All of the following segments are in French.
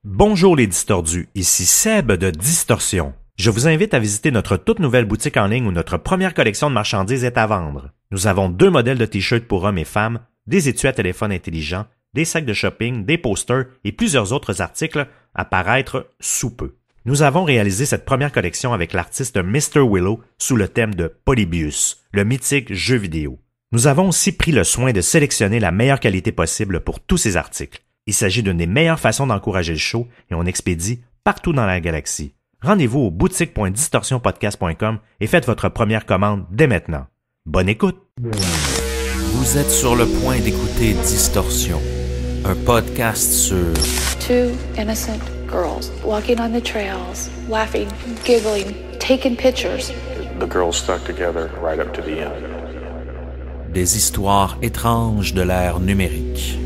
Bonjour les distordus, ici Seb de Distorsion. Je vous invite à visiter notre toute nouvelle boutique en ligne où notre première collection de marchandises est à vendre. Nous avons 2 modèles de t-shirts pour hommes et femmes, des étuis à téléphone intelligent, des sacs de shopping, des posters et plusieurs autres articles à paraître sous peu. Nous avons réalisé cette première collection avec l'artiste Mr. Willow sous le thème de Polybius, le mythique jeu vidéo. Nous avons aussi pris le soin de sélectionner la meilleure qualité possible pour tous ces articles. Il s'agit d'une des meilleures façons d'encourager le show et on expédie partout dans la galaxie. Rendez-vous au boutique.distorsionpodcast.com et faites votre première commande dès maintenant. Bonne écoute! Vous êtes sur le point d'écouter Distorsion, un podcast sur 2 innocent girls walking on the trails, laughing, giggling, taking pictures. The girls stuck together right up to the end. des histoires étranges de l'ère numérique.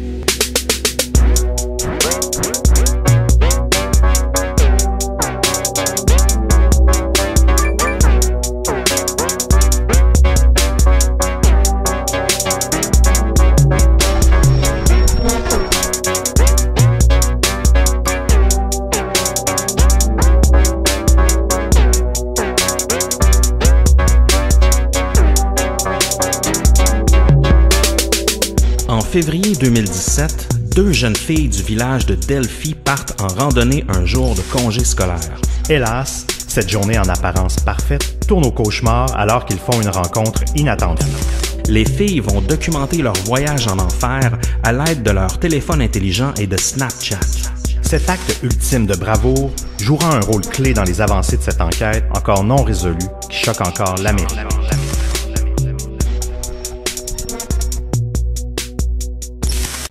En février 2017, 2 jeunes filles du village de Delphi partent en randonnée un jour de congé scolaire. Hélas, cette journée en apparence parfaite tourne au cauchemar alors qu'ils font une rencontre inattendue. Les filles vont documenter leur voyage en enfer à l'aide de leur téléphone intelligent et de Snapchat. Cet acte ultime de bravoure jouera un rôle clé dans les avancées de cette enquête encore non résolue qui choque encore l'Amérique.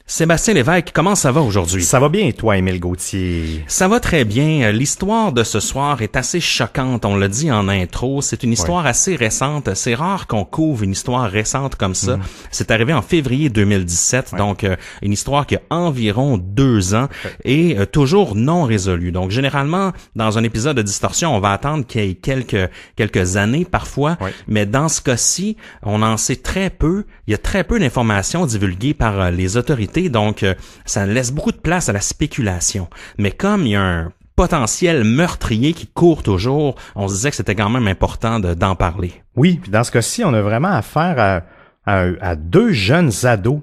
Sébastien Lévesque, comment ça va aujourd'hui? Ça va bien et toi, Émile Gauthier? Ça va très bien. L'histoire de ce soir est assez choquante. On l'a dit en intro. C'est une histoire assez récente. C'est rare qu'on couvre une histoire récente comme ça. C'est arrivé en février 2017. Donc, une histoire qui a environ 2 ans et toujours non résolue. Donc, généralement, dans un épisode de Distorsion, on va attendre qu'il y ait quelques années parfois. Mais dans ce cas-ci, on en sait très peu. Il y a très peu d'informations divulguées par les autorités. Donc, ça laisse beaucoup de place à la spéculation. Mais comme il y a un potentiel meurtrier qui court toujours, on se disait que c'était quand même important d'en parler. Oui, puis dans ce cas-ci, on a vraiment affaire à 2 jeunes ados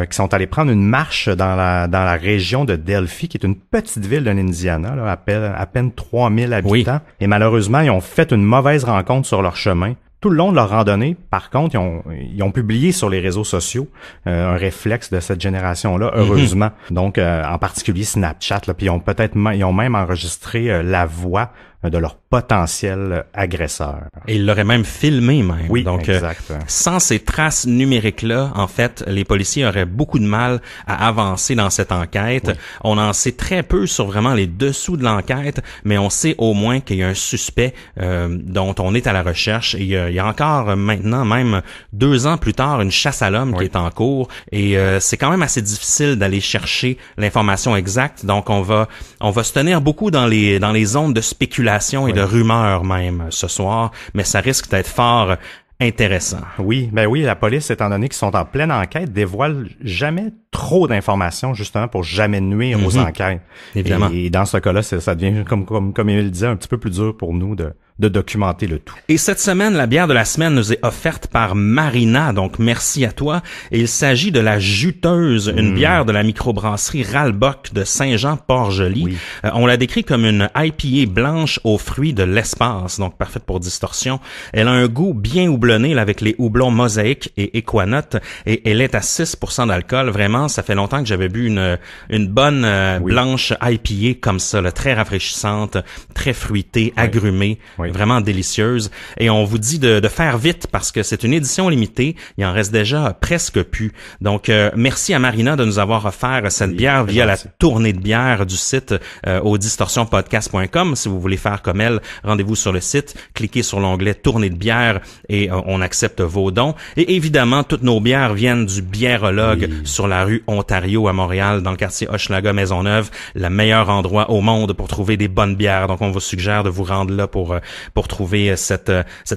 qui sont allés prendre une marche dans la région de Delphi, qui est une petite ville de l'Indiana, là, à peine 3000 habitants. Oui. Et malheureusement, ils ont fait une mauvaise rencontre sur leur chemin. Tout le long de leur randonnée, par contre, ils ont publié sur les réseaux sociaux un réflexe de cette génération-là, heureusement. Donc, en particulier Snapchat, là, puis ils ont même enregistré la voix de leur potentiel agresseur. Et ils l'auraient même filmé même. Oui, donc, exact. Sans ces traces numériques-là, en fait, les policiers auraient beaucoup de mal à avancer dans cette enquête. Oui. On en sait très peu sur vraiment les dessous de l'enquête, mais on sait au moins qu'il y a un suspect dont on est à la recherche. Et il y a encore maintenant, même 2 ans plus tard, une chasse à l'homme qui est en cours. Et c'est quand même assez difficile d'aller chercher l'information exacte. Donc, on va se tenir beaucoup dans les zones de spéculation et de rumeurs même ce soir, mais ça risque d'être fort intéressant. Oui, ben oui, la police, étant donné qu'ils sont en pleine enquête, dévoile jamais trop d'informations justement pour jamais nuire aux enquêtes. Évidemment. Et dans ce cas-là, ça devient, comme Émile le disait, un petit peu plus dur pour nous de documenter le tout. Et cette semaine, la bière de la semaine nous est offerte par Marina, donc merci à toi. Et il s'agit de la Juteuse, une bière de la microbrasserie Ralbock de Saint-Jean-Port-Joli. Oui. On la décrit comme une IPA blanche aux fruits de l'espace, donc parfaite pour Distorsion. Elle a un goût bien houblonné là, avec les houblons Mosaïque et Equanote, et elle est à 6% d'alcool. Vraiment, ça fait longtemps que j'avais bu une bonne blanche IPA comme ça, là, très rafraîchissante, très fruitée, agrumée. Oui. Vraiment délicieuse. Et on vous dit de faire vite parce que c'est une édition limitée. Il en reste déjà presque plus. Donc, merci à Marina de nous avoir offert cette bière via la tournée de bière du site au distorsionpodcast.com. Si vous voulez faire comme elle, rendez-vous sur le site, cliquez sur l'onglet tournée de bière et on accepte vos dons. Et évidemment, toutes nos bières viennent du biérologue sur la rue rue Ontario à Montréal, dans le quartier Hochelaga Maisonneuve, le meilleur endroit au monde pour trouver des bonnes bières. Donc on vous suggère de vous rendre là pour trouver cette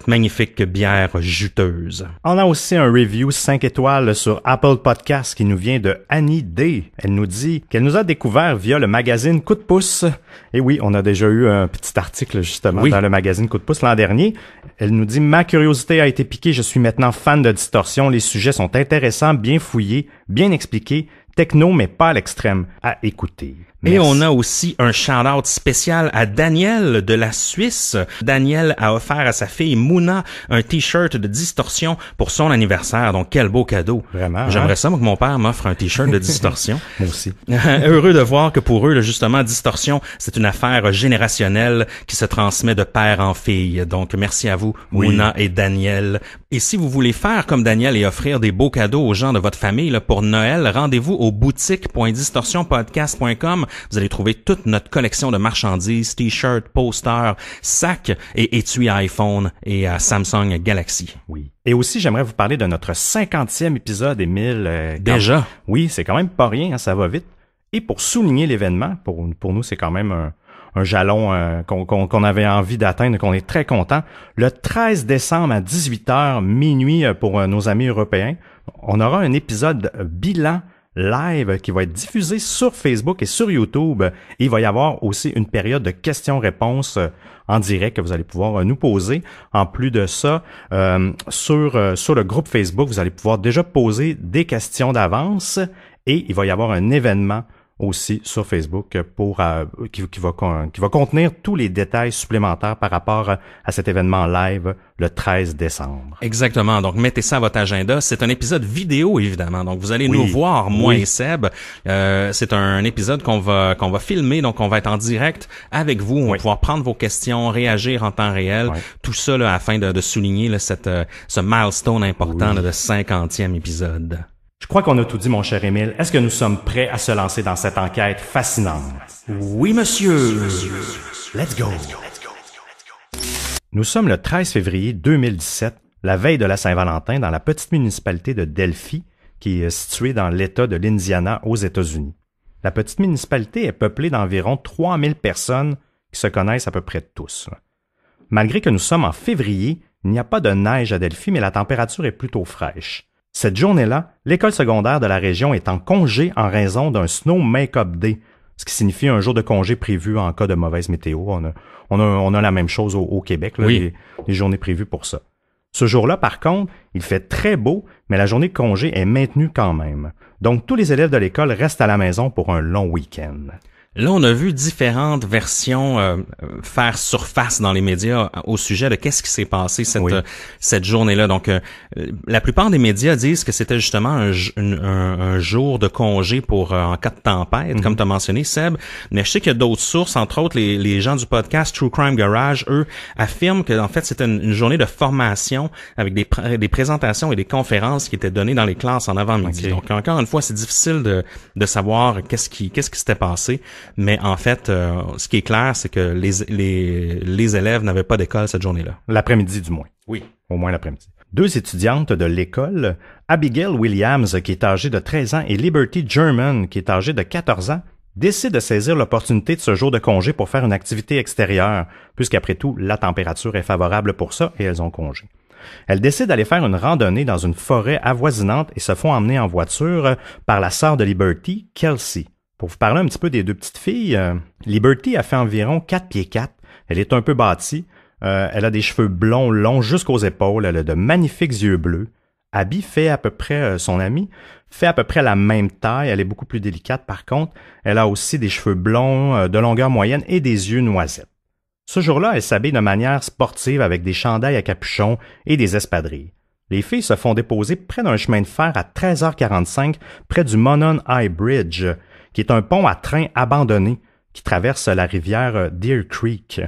magnifique bière juteuse. On a aussi un review 5 étoiles sur Apple Podcast qui nous vient de Annie D. Elle nous dit qu'elle nous a découvert via le magazine Coup de pouce. Et oui, on a déjà eu un petit article justement dans le magazine Coup de pouce l'an dernier. Elle nous dit « Ma curiosité a été piquée, je suis maintenant fan de Distorsion. Les sujets sont intéressants, bien fouillés, bien expliqués, techno mais pas à l'extrême. À écouter. » Et on a aussi un shout-out spécial à Daniel de la Suisse. Daniel a offert à sa fille Mouna un t-shirt de Distorsion pour son anniversaire. Donc, quel beau cadeau. Vraiment. J'aimerais ça, moi, que mon père m'offre un t-shirt de Distorsion. Moi aussi. Heureux de voir que pour eux, là, justement, Distorsion, c'est une affaire générationnelle qui se transmet de père en fille. Donc, merci à vous, Mouna et Daniel. Et si vous voulez faire comme Daniel et offrir des beaux cadeaux aux gens de votre famille là, pour Noël, rendez-vous au boutique.distorsionpodcast.com. Vous allez trouver toute notre collection de marchandises, t-shirts, posters, sacs et étuis iPhone et Samsung Galaxy. Oui. Et aussi, j'aimerais vous parler de notre 50e épisode, Émile. Déjà? Oui, c'est quand même pas rien, hein, ça va vite. Et pour souligner l'événement, pour nous, c'est quand même un jalon qu'on avait envie d'atteindre, qu'on est très content. Le 13 décembre à 18h, minuit pour nos amis européens, on aura un épisode bilan live qui va être diffusé sur Facebook et sur YouTube. Et il va y avoir aussi une période de questions-réponses en direct que vous allez pouvoir nous poser. En plus de ça, sur le groupe Facebook, vous allez pouvoir déjà poser des questions d'avance et il va y avoir un événement aussi sur Facebook pour qui va contenir tous les détails supplémentaires par rapport à cet événement live le 13 décembre. Exactement. Donc mettez ça à votre agenda. C'est un épisode vidéo évidemment. Donc vous allez nous voir moi et Seb. C'est un épisode qu'on va filmer. Donc on va être en direct avec vous. On va pouvoir prendre vos questions, réagir en temps réel. Tout ça là, afin de souligner là, ce milestone important là, de 50e épisode. Je crois qu'on a tout dit, mon cher Émile. Est-ce que nous sommes prêts à se lancer dans cette enquête fascinante? Oui, monsieur. Let's go. Nous sommes le 13 février 2017, la veille de la Saint-Valentin, dans la petite municipalité de Delphi, qui est située dans l'État de l'Indiana aux États-Unis. La petite municipalité est peuplée d'environ 3000 personnes qui se connaissent à peu près tous. Malgré que nous sommes en février, il n'y a pas de neige à Delphi, mais la température est plutôt fraîche. Cette journée-là, l'école secondaire de la région est en congé en raison d'un Snow Make-up Day, ce qui signifie un jour de congé prévu en cas de mauvaise météo. On a la même chose au Québec, là, les journées prévues pour ça. Ce jour-là, par contre, il fait très beau, mais la journée de congé est maintenue quand même. Donc, tous les élèves de l'école restent à la maison pour un long week-end. Là, on a vu différentes versions faire surface dans les médias au sujet de qu'est-ce qui s'est passé cette journée-là. Donc, la plupart des médias disent que c'était justement un jour de congé pour en cas de tempête, comme tu as mentionné, Seb. Mais je sais qu'il y a d'autres sources, entre autres les gens du podcast True Crime Garage, eux, affirment que en fait c'était une journée de formation avec des présentations et des conférences qui étaient données dans les classes en avant-midi. Donc, encore une fois, c'est difficile de savoir qu'est-ce qui s'était passé. Mais en fait, ce qui est clair, c'est que les élèves n'avaient pas d'école cette journée-là. L'après-midi, du moins. Oui. Au moins l'après-midi. Deux étudiantes de l'école, Abigail Williams, qui est âgée de 13 ans, et Liberty German, qui est âgée de 14 ans, décident de saisir l'opportunité de ce jour de congé pour faire une activité extérieure, puisqu'après tout, la température est favorable pour ça et elles ont congé. Elles décident d'aller faire une randonnée dans une forêt avoisinante et se font emmener en voiture par la sœur de Liberty, Kelsey. Pour vous parler un petit peu des deux petites filles, Liberty a fait environ 4 pieds 4. Elle est un peu bâtie. Elle a des cheveux blonds longs jusqu'aux épaules. Elle a de magnifiques yeux bleus. Abby fait à peu près, son amie, fait à peu près la même taille. Elle est beaucoup plus délicate par contre. Elle a aussi des cheveux blonds de longueur moyenne et des yeux noisettes. Ce jour-là, elle s'habille de manière sportive avec des chandails à capuchon et des espadrilles. Les filles se font déposer près d'un chemin de fer à 13h45 près du Monon High Bridge, qui est un pont à train abandonné qui traverse la rivière Deer Creek.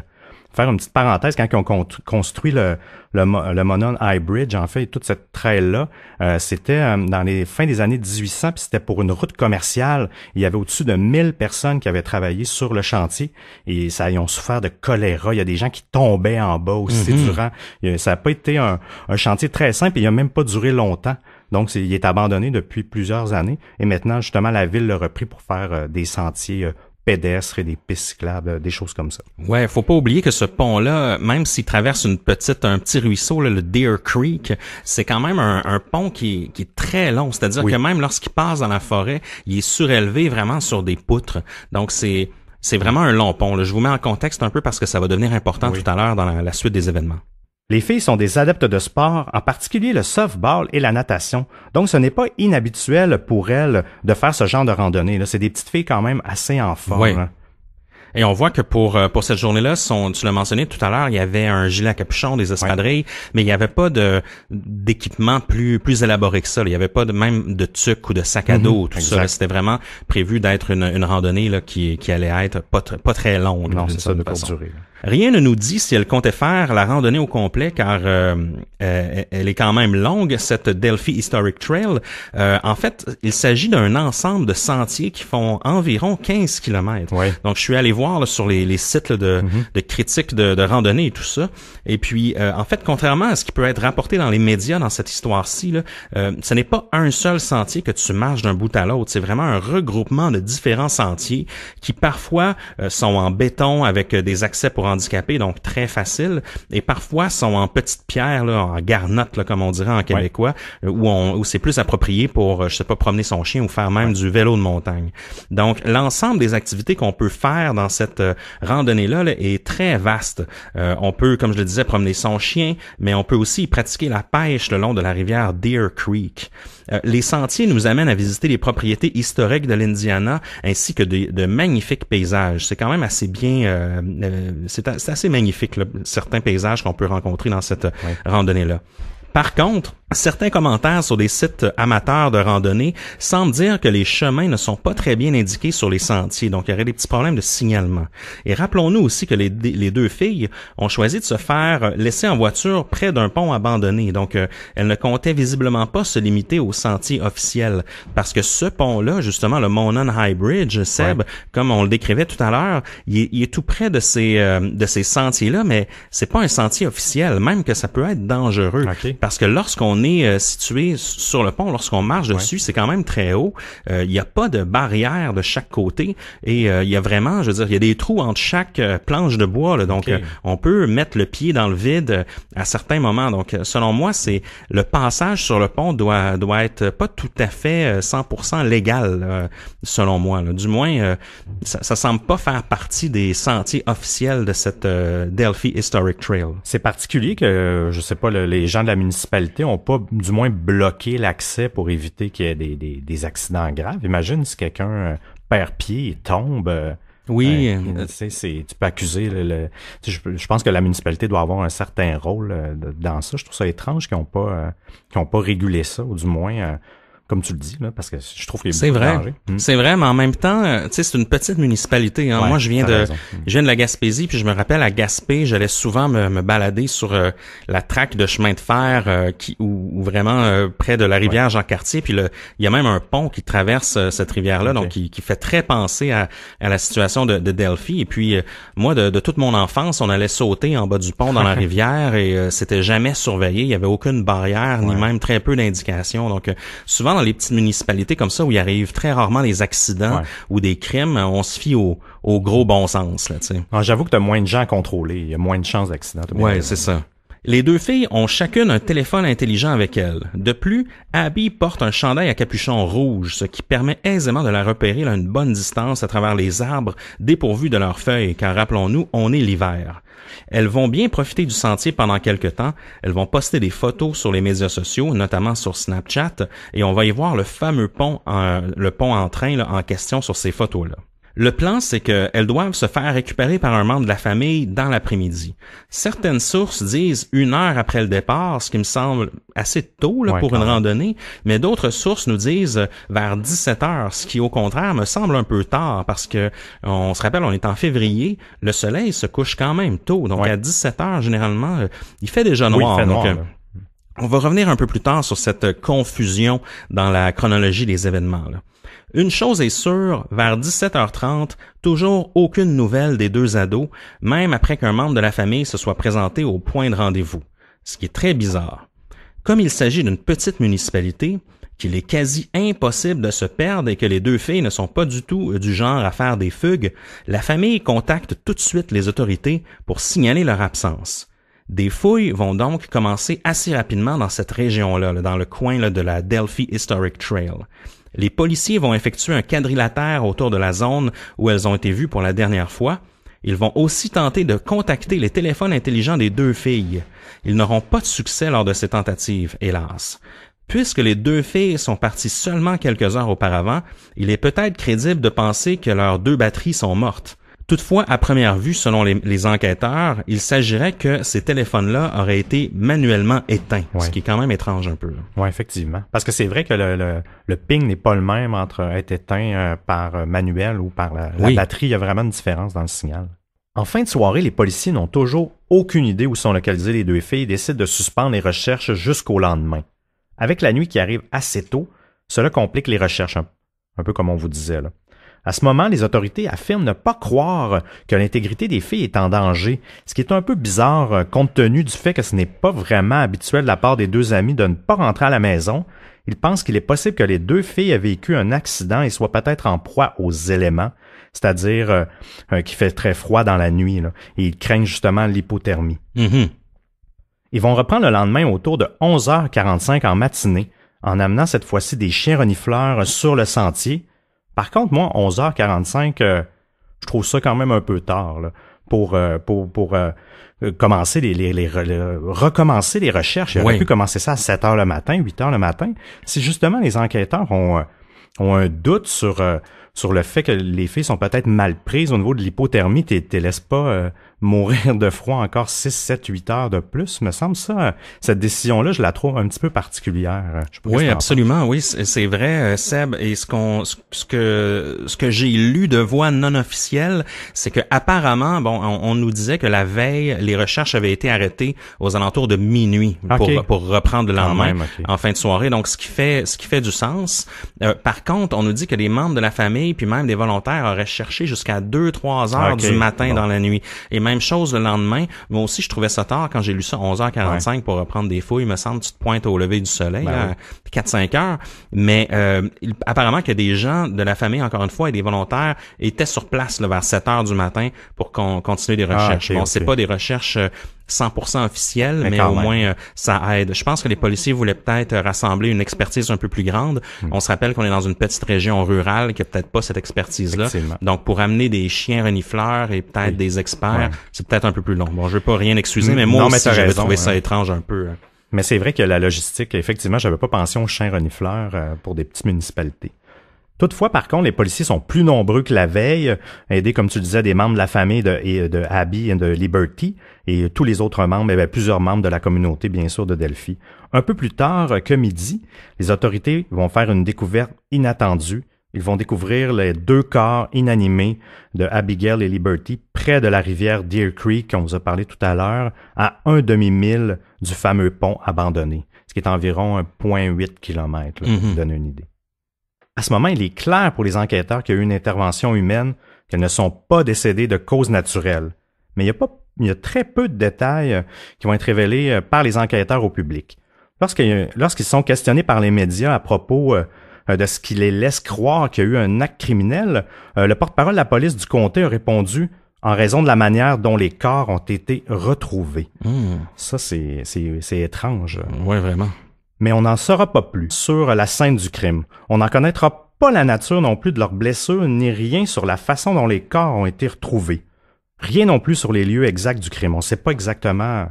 Faire une petite parenthèse, quand ils ont construit le Monon High Bridge, en fait, toute cette trail-là, c'était dans les fins des années 1800, puis c'était pour une route commerciale. Il y avait au-dessus de 1000 personnes qui avaient travaillé sur le chantier, et ils ont souffert de choléra. Il y a des gens qui tombaient en bas aussi durant. Ça n'a pas été un chantier très simple, et il n'a même pas duré longtemps. Donc, il est abandonné depuis plusieurs années. Et maintenant, justement, la ville l'a repris pour faire des sentiers pédestres et des pistes cyclables, des choses comme ça. Ouais, faut pas oublier que ce pont-là, même s'il traverse un petit ruisseau, là, le Deer Creek, c'est quand même un pont qui est très long. C'est-à-dire que même lorsqu'il passe dans la forêt, il est surélevé vraiment sur des poutres. Donc, c'est vraiment un long pont, là. Je vous mets en contexte un peu parce que ça va devenir important tout à l'heure dans la suite des événements. Les filles sont des adeptes de sport, en particulier le softball et la natation. Donc, ce n'est pas inhabituel pour elles de faire ce genre de randonnée. Là, c'est des petites filles quand même assez en forme. Oui. Et on voit que pour cette journée-là, tu l'as mentionné tout à l'heure, il y avait un gilet à capuchon, des espadrilles, mais il n'y avait pas d'équipement plus élaboré que ça. Il n'y avait pas même de tuque ou de sac à dos, tout ça. C'était vraiment prévu d'être une randonnée là qui allait être pas très longue. Non, c'est ça de courte durée. Rien ne nous dit si elle comptait faire la randonnée au complet, car elle est quand même longue, cette Delphi Historic Trail. En fait, il s'agit d'un ensemble de sentiers qui font environ 15 kilomètres. Ouais. Donc, je suis allé voir là, sur les sites là, de critiques de randonnée et tout ça. Et puis, en fait, contrairement à ce qui peut être rapporté dans les médias dans cette histoire-ci, là, ce n'est pas un seul sentier que tu marches d'un bout à l'autre. C'est vraiment un regroupement de différents sentiers qui parfois sont en béton avec des accès pour handicapés, donc très facile, et parfois sont en petites pierres, là, en garnotte, là, comme on dirait en québécois, où c'est plus approprié pour, je sais pas, promener son chien ou faire même du vélo de montagne. Donc, l'ensemble des activités qu'on peut faire dans cette randonnée-là là, est très vaste. On peut, comme je le disais, promener son chien, mais on peut aussi pratiquer la pêche le long de la rivière Deer Creek. Les sentiers nous amènent à visiter les propriétés historiques de l'Indiana ainsi que de magnifiques paysages. C'est quand même assez bien, c'est assez magnifique, là, certains paysages qu'on peut rencontrer dans cette randonnée-là. Par contre, certains commentaires sur des sites amateurs de randonnée semblent dire que les chemins ne sont pas très bien indiqués sur les sentiers, donc il y aurait des petits problèmes de signalement. Et rappelons-nous aussi que les deux filles ont choisi de se faire laisser en voiture près d'un pont abandonné, donc elles ne comptaient visiblement pas se limiter aux sentiers officiels, parce que ce pont-là, justement, le Monon High Bridge, Seb, comme on le décrivait tout à l'heure, il est tout près de ces sentiers-là, mais c'est pas un sentier officiel, même que ça peut être dangereux, parce que lorsqu'on est situé sur le pont, lorsqu'on marche dessus, c'est quand même très haut. Il n'y a pas de barrière de chaque côté et il y a vraiment, je veux dire, il y a des trous entre chaque planche de bois. Là, donc, on peut mettre le pied dans le vide à certains moments. Donc, selon moi, c'est le passage sur le pont doit être pas tout à fait 100% légal, selon moi. Là. Du moins, ça semble pas faire partie des sentiers officiels de cette Delphi Historic Trail. C'est particulier que, je sais pas, les gens de la municipalité ont pas du moins bloqué l'accès pour éviter qu'il y ait des accidents graves. Imagine si quelqu'un perd pied et tombe. Oui. Tu peux accuser je pense que la municipalité doit avoir un certain rôle dans ça. Je trouve ça étrange qu'ils ont pas régulé ça, ou du moins comme tu le dis, là, parce que je trouve qu'il y a c'est beaucoup vrai. de danger. C'est vrai, mais en même temps, tu sais, c'est une petite municipalité. Hein. Moi, je viens de la Gaspésie, puis je me rappelle à Gaspé, j'allais souvent me balader sur la traque de chemin de fer ou vraiment près de la rivière Jean-Cartier. Puis il y a même un pont qui traverse cette rivière-là, donc qui fait très penser à la situation de Delphi. Et puis moi, de toute mon enfance, on allait sauter en bas du pont dans la rivière et c'était jamais surveillé. Il y avait aucune barrière, ni même très peu d'indications. Donc souvent dans les petites municipalités comme ça où il arrive très rarement des accidents ou des crimes, on se fie au gros bon sens, là, tu sais. J'avoue que t'as moins de gens à contrôler, il y a moins de chances d'accident. Ouais, c'est ça. Les deux filles ont chacune un téléphone intelligent avec elles. De plus, Abby porte un chandail à capuchon rouge, ce qui permet aisément de la repérer à une bonne distance à travers les arbres dépourvus de leurs feuilles, car rappelons-nous, on est l'hiver. Elles vont bien profiter du sentier pendant quelque temps. Elles vont poster des photos sur les médias sociaux, notamment sur Snapchat, et on va y voir le fameux pont, le pont en train là, en question sur ces photos-là. Le plan, c'est qu'elles doivent se faire récupérer par un membre de la famille dans l'après-midi. Certaines sources disent 1 heure après le départ, ce qui me semble assez tôt là, pour une randonnée, mais d'autres sources nous disent vers 17 heures, ce qui au contraire me semble un peu tard parce que on se rappelle, on est en février, le soleil se couche quand même tôt, donc à 17 heures généralement, il fait déjà noir. Il fait noir, on va revenir un peu plus tard sur cette confusion dans la chronologie des événements, là. Une chose est sûre, vers 17h30, toujours aucune nouvelle des deux ados, même après qu'un membre de la famille se soit présenté au point de rendez-vous, ce qui est très bizarre. Comme il s'agit d'une petite municipalité, qu'il est quasi impossible de se perdre et que les deux filles ne sont pas du tout du genre à faire des fugues, la famille contacte tout de suite les autorités pour signaler leur absence. Des fouilles vont donc commencer assez rapidement dans cette région-là, dans le coin de la Delphi Historic Trail. Les policiers vont effectuer un quadrilatère autour de la zone où elles ont été vues pour la dernière fois. Ils vont aussi tenter de contacter les téléphones intelligents des deux filles. Ils n'auront pas de succès lors de ces tentatives, hélas. Puisque les deux filles sont parties seulement quelques heures auparavant, il est peut-être crédible de penser que leurs deux batteries sont mortes. Toutefois, à première vue, selon les enquêteurs, il s'agirait que ces téléphones-là auraient été manuellement éteints, ce qui est quand même étrange un peu. Oui, effectivement. Parce que c'est vrai que le ping n'est pas le même entre être éteint par manuel ou par la batterie. Il y a vraiment une différence dans le signal. En fin de soirée, les policiers n'ont toujours aucune idée où sont localisées les deux filles et décident de suspendre les recherches jusqu'au lendemain. Avec la nuit qui arrive assez tôt, cela complique les recherches, un peu comme on vous disait là. À ce moment, les autorités affirment ne pas croire que l'intégrité des filles est en danger, ce qui est un peu bizarre compte tenu du fait que ce n'est pas vraiment habituel de la part des deux amis de ne pas rentrer à la maison. Ils pensent qu'il est possible que les deux filles aient vécu un accident et soient peut-être en proie aux éléments, c'est-à-dire qu'il fait très froid dans la nuit, là, et ils craignent justement l'hypothermie. Mm-hmm. Ils vont reprendre le lendemain autour de 11h45 en matinée, en amenant cette fois-ci des chiens renifleurs sur le sentier. Par contre, moi, 11h45, je trouve ça quand même un peu tard là, pour commencer recommencer les recherches. Il aurait pu commencer ça à 7h le matin, 8h le matin. Si justement les enquêteurs ont un doute sur le fait que les filles sont peut-être mal prises au niveau de l'hypothermie, t'es laisses pas mourir de froid encore 6, 7, 8 heures de plus. Me semble ça, cette décision-là, je la trouve un petit peu particulière. Oui, absolument, oui, c'est vrai, Seb. Et ce que j'ai lu de voix non officielle, c'est que apparemment, on nous disait que la veille, les recherches avaient été arrêtées aux alentours de minuit pour reprendre le lendemain en fin de soirée. Donc, ce qui fait du sens. Par contre, on nous dit que les membres de la famille puis même des volontaires auraient cherché jusqu'à 2-3 heures du matin dans la nuit. Et même chose le lendemain. Moi aussi, je trouvais ça tard quand j'ai lu ça 11h45 pour reprendre des fouilles. Il me semble que tu te pointes au lever du soleil, 4-5 heures. Mais apparemment que des gens de la famille, encore une fois, et des volontaires étaient sur place là, vers 7 heures du matin pour continuer des recherches. C'est pas des recherches 100% officielles, mais au moins ça aide. Je pense que les policiers voulaient peut-être rassembler une expertise un peu plus grande. On se rappelle qu'on est dans une petite région rurale qui a peut-être pas cette expertise-là. Donc pour amener des chiens renifleurs et peut-être des experts, c'est peut-être un peu plus long. Bon, je veux pas rien excuser, mais moi aussi j'avais trouvé ça étrange un peu. Mais c'est vrai que la logistique, effectivement, j'avais pas pensé aux chiens renifleurs pour des petites municipalités. Toutefois, par contre, les policiers sont plus nombreux que la veille, aidés, comme tu disais, des membres de la famille de Abby et de Liberty, et tous les autres membres, plusieurs membres de la communauté, bien sûr, de Delphi. Un peu plus tard que midi, les autorités vont faire une découverte inattendue. Ils vont découvrir les 2 corps inanimés de Abigail et Liberty près de la rivière Deer Creek, qu'on vous a parlé tout à l'heure, à 1 demi-mille du fameux pont abandonné, ce qui est environ 1,8 km, pour vous donner une idée. À ce moment, il est clair pour les enquêteurs qu'il y a eu une intervention humaine, qu'elles ne sont pas décédées de cause naturelle. Mais il y a très peu de détails qui vont être révélés par les enquêteurs au public. Lorsqu'ils sont questionnés par les médias à propos de ce qui les laisse croire qu'il y a eu un acte criminel, le porte-parole de la police du comté a répondu en raison de la manière dont les corps ont été retrouvés. Ça, c'est étrange. Oui, vraiment. Mais on n'en saura pas plus sur la scène du crime. On n'en connaîtra pas la nature non plus de leurs blessures, ni rien sur la façon dont les corps ont été retrouvés. Rien non plus sur les lieux exacts du crime. On ne sait pas exactement...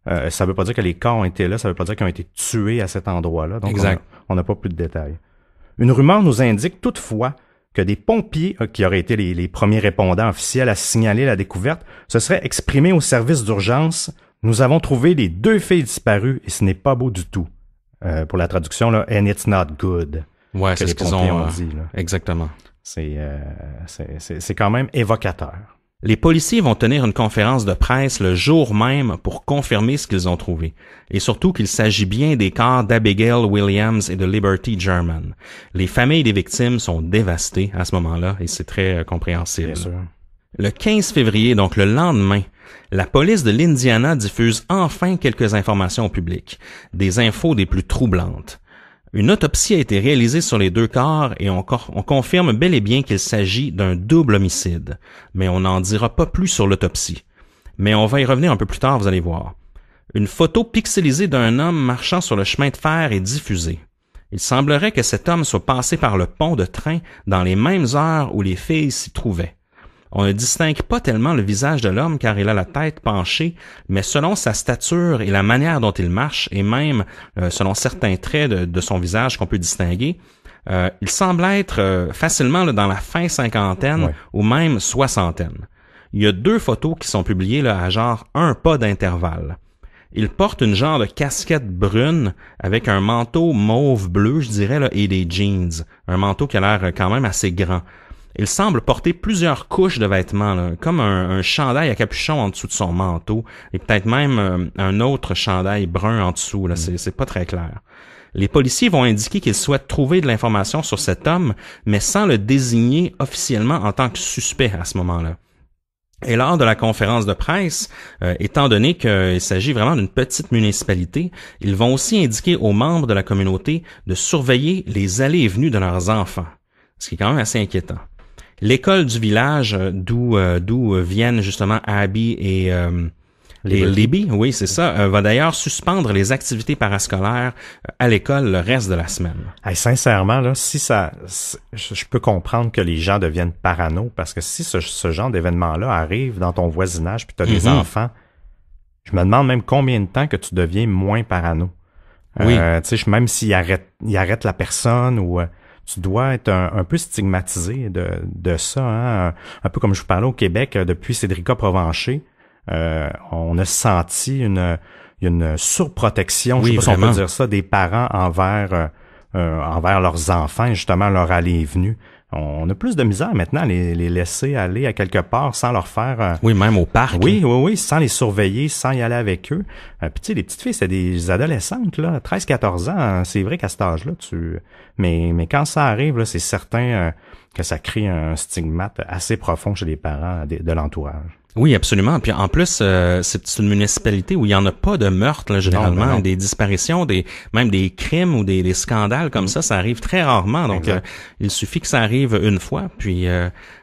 ça ne veut pas dire que les corps ont été là, ça ne veut pas dire qu'ils ont été tués à cet endroit-là. Donc on n'a pas plus de détails. Une rumeur nous indique toutefois que des pompiers, qui auraient été les premiers répondants officiels à signaler la découverte, se seraient exprimés au service d'urgence. Nous avons trouvé les 2 filles disparues et ce n'est pas beau du tout. Pour la traduction, là, and it's not good. Ouais, c'est ce qu'ils ont dit. Là. Exactement. C'est quand même évocateur. Les policiers vont tenir une conférence de presse le jour même pour confirmer ce qu'ils ont trouvé. Et surtout qu'il s'agit bien des corps d'Abigail Williams et de Liberty German. Les familles des victimes sont dévastées à ce moment-là et c'est très compréhensible. Bien sûr. Le 15 février, donc le lendemain, La police de l'Indiana diffuse enfin quelques informations au public, des infos des plus troublantes. Une autopsie a été réalisée sur les 2 corps et on confirme bel et bien qu'il s'agit d'un double homicide, mais on n'en dira pas plus sur l'autopsie. Mais on va y revenir un peu plus tard, vous allez voir. Une photo pixelisée d'un homme marchant sur le chemin de fer est diffusée. Il semblerait que cet homme soit passé par le pont de train dans les mêmes heures où les filles s'y trouvaient. On ne distingue pas tellement le visage de l'homme car il a la tête penchée, mais selon sa stature et la manière dont il marche, et même selon certains traits de son visage qu'on peut distinguer, il semble être facilement dans la fin cinquantaine ou même soixantaine. Il y a 2 photos qui sont publiées à genre 1 pas d'intervalle. Il porte une genre de casquette brune avec un manteau mauve bleu, je dirais, là, et des jeans. Un manteau qui a l'air quand même assez grand. Il semble porter plusieurs couches de vêtements, là, comme un chandail à capuchon en dessous de son manteau, et peut-être même un autre chandail brun en dessous. Là, c'est pas très clair. Les policiers vont indiquer qu'ils souhaitent trouver de l'information sur cet homme, mais sans le désigner officiellement en tant que suspect à ce moment-là. Et lors de la conférence de presse, étant donné qu'il s'agit vraiment d'une petite municipalité, ils vont aussi indiquer aux membres de la communauté de surveiller les allées et venues de leurs enfants, ce qui est quand même assez inquiétant. L'école du village d'où viennent justement Abby et Libby, oui, c'est ça, va d'ailleurs suspendre les activités parascolaires à l'école le reste de la semaine. Hey, sincèrement, là, je peux comprendre que les gens deviennent parano, parce que si ce genre d'événement-là arrive dans ton voisinage puis tu as des enfants, je me demande même combien de temps que tu deviens moins parano. Oui. Tu sais, même s'il arrête la personne ou tu dois être un peu stigmatisé de ça, hein? Un peu comme je vous parlais au Québec depuis Cédrica Provencher. On a senti une surprotection, je sais pas si on peut dire ça, des parents envers leurs enfants, justement leur aller et venue. On a plus de misère maintenant à les laisser aller à quelque part sans leur faire... Oui, même au parc. Oui, sans les surveiller, sans y aller avec eux. Puis tu sais, les petites filles, c'est des adolescentes, là, 13-14 ans, c'est vrai qu'à cet âge-là, mais quand ça arrive, là, c'est certain que ça crée un stigmate assez profond chez les parents de l'entourage. Oui, absolument. Puis en plus, c'est une municipalité où il y en a pas de meurtres là, généralement, non. Des disparitions, même des crimes ou des scandales comme ça arrive très rarement. Donc il suffit que ça arrive une fois, puis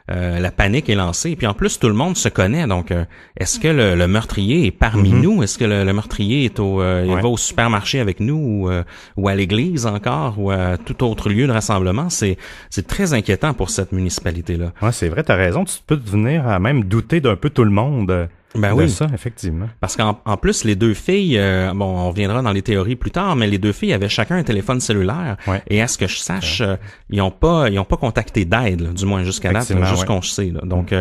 la panique est lancée. Puis en plus, tout le monde se connaît. Donc est-ce que le meurtrier est parmi nous? Est-ce que le meurtrier est il va au supermarché avec nous ou à l'église encore ou à tout autre lieu de rassemblement? C'est très inquiétant pour cette municipalité-là. Ouais, c'est vrai, t'as raison. Tu peux devenir à même douter d'un peu tout le monde. Oui, ça, effectivement. Parce qu'en plus, les 2 filles, on reviendra dans les théories plus tard, mais les 2 filles avaient chacun un téléphone cellulaire. Ouais. Et à ce que je sache, ils ont pas contacté d'aide, là, du moins jusqu'à date, juste qu'on sait. Là. Donc,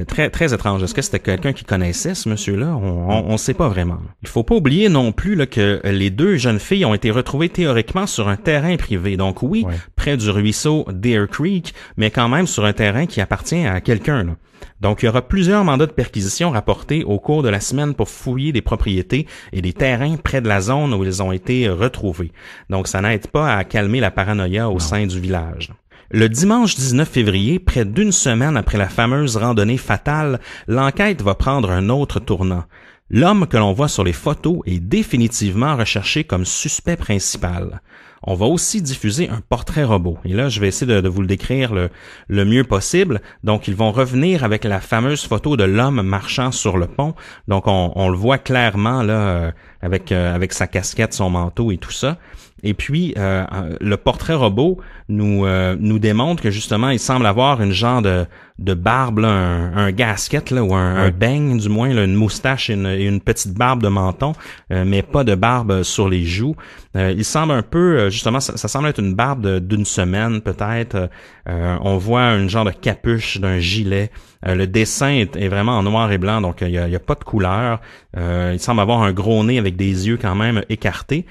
très, très étrange. Est-ce que c'était quelqu'un qui connaissait ce monsieur-là? On sait pas vraiment. Il faut pas oublier non plus là, que les 2 jeunes filles ont été retrouvées théoriquement sur un terrain privé. Donc oui, près du ruisseau Deer Creek, mais quand même sur un terrain qui appartient à quelqu'un, là. Donc, il y aura plusieurs mandats de perquisition rapportés au cours de la semaine pour fouiller des propriétés et des terrains près de la zone où ils ont été retrouvés. Donc, ça n'aide pas à calmer la paranoïa au sein du village. Le dimanche 19 février, près d'une semaine après la fameuse randonnée fatale, l'enquête va prendre un autre tournant. L'homme que l'on voit sur les photos est définitivement recherché comme suspect principal. On va aussi diffuser un portrait robot. Et là, je vais essayer de vous le décrire le mieux possible. Donc, ils vont revenir avec la fameuse photo de l'homme marchant sur le pont. Donc, on le voit clairement là avec sa casquette, son manteau et tout ça. Et puis, le portrait robot nous démontre que justement, il semble avoir une genre de barbe, là, un gasket là, ou un beigne, du moins, là, une moustache et une petite barbe de menton, mais pas de barbe sur les joues. Il semble un peu, justement, ça semble être une barbe d'une semaine peut-être. On voit une genre de capuche d'un gilet. Le dessin est vraiment en noir et blanc, donc il y a pas de couleur. Il semble avoir un gros nez avec des yeux quand même écartés.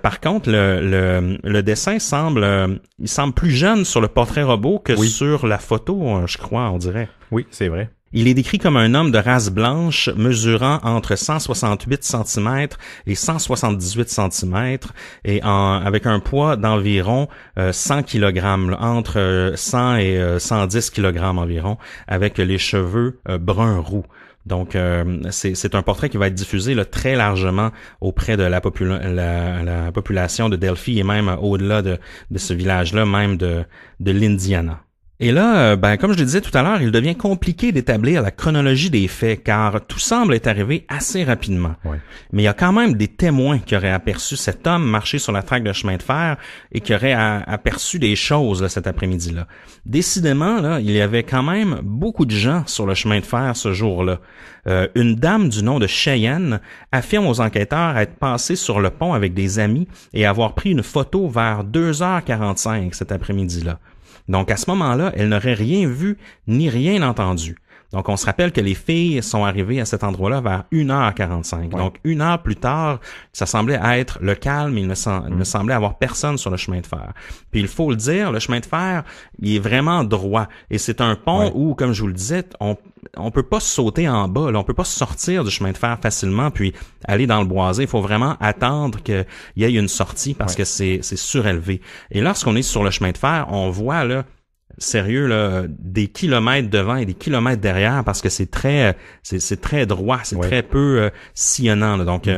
Par contre, le dessin semble plus jeune sur le portrait robot que sur la photo, je crois, on dirait. Oui, c'est vrai. Il est décrit comme un homme de race blanche mesurant entre 168 cm et 178 cm et avec un poids d'environ 100 kg, entre 100 et 110 kg environ, avec les cheveux bruns roux. Donc, c'est un portrait qui va être diffusé là, très largement auprès de la population de Delphi et même au-delà de ce village-là, même de l'Indiana. Et là, comme je le disais tout à l'heure, il devient compliqué d'établir la chronologie des faits, car tout semble être arrivé assez rapidement. Ouais. Mais il y a quand même des témoins qui auraient aperçu cet homme marcher sur la traque de chemin de fer et qui auraient aperçu des choses là, cet après-midi-là. Décidément, là, il y avait quand même beaucoup de gens sur le chemin de fer ce jour-là. Une dame du nom de Cheyenne affirme aux enquêteurs être passée sur le pont avec des amis et avoir pris une photo vers 2h45 cet après-midi-là. Donc, à ce moment-là, elle n'aurait rien vu ni rien entendu. Donc, on se rappelle que les filles sont arrivées à cet endroit-là vers 1h45. Ouais. Donc, 1 heure plus tard, ça semblait être le calme. Il ne semblait avoir personne sur le chemin de fer. Puis, il faut le dire, le chemin de fer, il est vraiment droit. Et c'est un pont où, comme je vous le disais, on peut pas sauter en bas. Là, on peut pas sortir du chemin de fer facilement puis aller dans le boisé. Il faut vraiment attendre qu'il y ait une sortie parce que c'est surélevé. Et lorsqu'on est sur le chemin de fer, on voit là sérieux là des kilomètres devant et des kilomètres derrière parce que c'est très droit, c'est très peu sillonnant là. Donc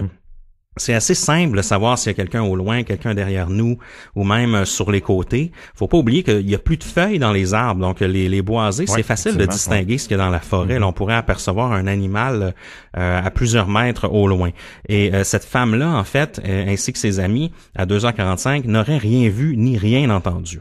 c'est assez simple de savoir s'il y a quelqu'un au loin, quelqu'un derrière nous ou même sur les côtés. Faut pas oublier qu'il y a plus de feuilles dans les arbres, donc les boisés, c'est facile de distinguer ce qu'il y a dans la forêt. Là, on pourrait apercevoir un animal à plusieurs mètres au loin. Et cette femme-là, en fait, ainsi que ses amis, à 2h45, n'auraient rien vu ni rien entendu.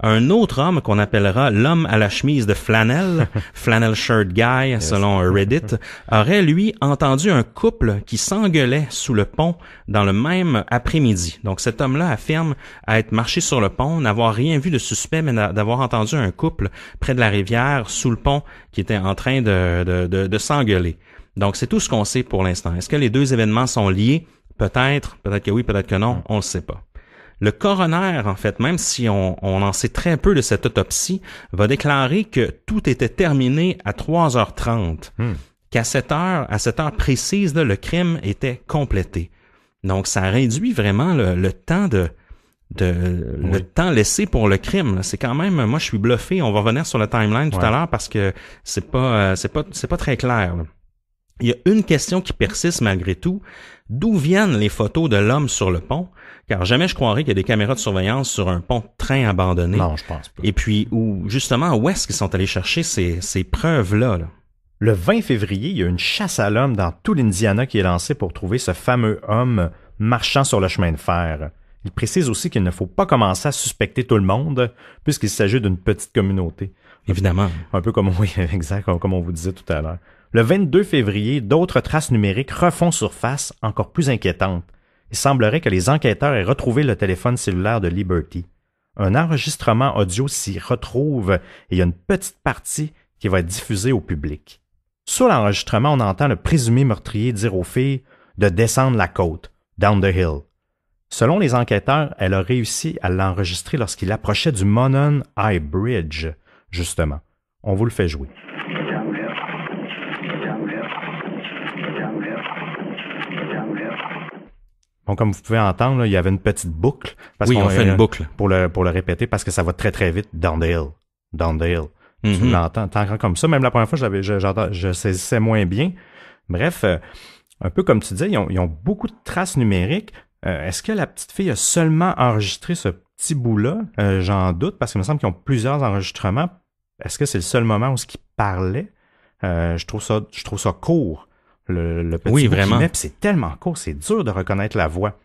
Un autre homme qu'on appellera l'homme à la chemise de flanelle, flannel shirt guy selon Reddit, aurait lui entendu un couple qui s'engueulait sous le pont dans le même après-midi. Donc cet homme-là affirme être marché sur le pont, n'avoir rien vu de suspect, mais d'avoir entendu un couple près de la rivière sous le pont qui était en train de s'engueuler. Donc c'est tout ce qu'on sait pour l'instant. Est-ce que les deux événements sont liés? Peut-être que oui, peut-être que non, on le sait pas. Le coroner, en fait, même si on en sait très peu de cette autopsie, va déclarer que tout était terminé à 3h30, qu'à cette heure précise, là, le crime était complété. Donc, ça réduit vraiment le temps le temps laissé pour le crime. C'est quand même, moi, je suis bluffé. On va revenir sur le timeline tout à l'heure parce que c'est pas très clair, là. Il y a une question qui persiste malgré tout. D'où viennent les photos de l'homme sur le pont? Car jamais je croirais qu'il y a des caméras de surveillance sur un pont de train abandonné. Non, je pense pas. Et puis, où est-ce qu'ils sont allés chercher ces preuves-là, là? Le 20 février, il y a une chasse à l'homme dans tout l'Indiana qui est lancée pour trouver ce fameux homme marchant sur le chemin de fer. Il précise aussi qu'il ne faut pas commencer à suspecter tout le monde, puisqu'il s'agit d'une petite communauté. Évidemment. Un peu comme, oui, exact, comme on vous disait tout à l'heure. Le 22 février, d'autres traces numériques refont surface, encore plus inquiétantes. Il semblerait que les enquêteurs aient retrouvé le téléphone cellulaire de Liberty. Un enregistrement audio s'y retrouve et il y a une petite partie qui va être diffusée au public. Sur l'enregistrement, on entend le présumé meurtrier dire aux filles de descendre la côte, down the hill. Selon les enquêteurs, elle a réussi à l'enregistrer lorsqu'il approchait du Monon High Bridge, justement. On vous le fait jouer. Bon, comme vous pouvez entendre, là, il y avait une petite boucle. Parce on fait une boucle. Pour le répéter, parce que ça va très, très vite. Down the hill. Down the hill. Tu l'entends comme ça. Même la première fois, je saisissais moins bien. Bref, un peu comme tu disais, ils ont beaucoup de traces numériques. Est-ce que la petite fille a seulement enregistré ce petit bout-là? J'en doute, parce qu'il me semble qu'ils ont plusieurs enregistrements. Est-ce que c'est le seul moment où ce qu'ils parlaient? Je trouve ça court. Le petit bout qu'il met, puis c'est tellement court, c'est dur de reconnaître la voix.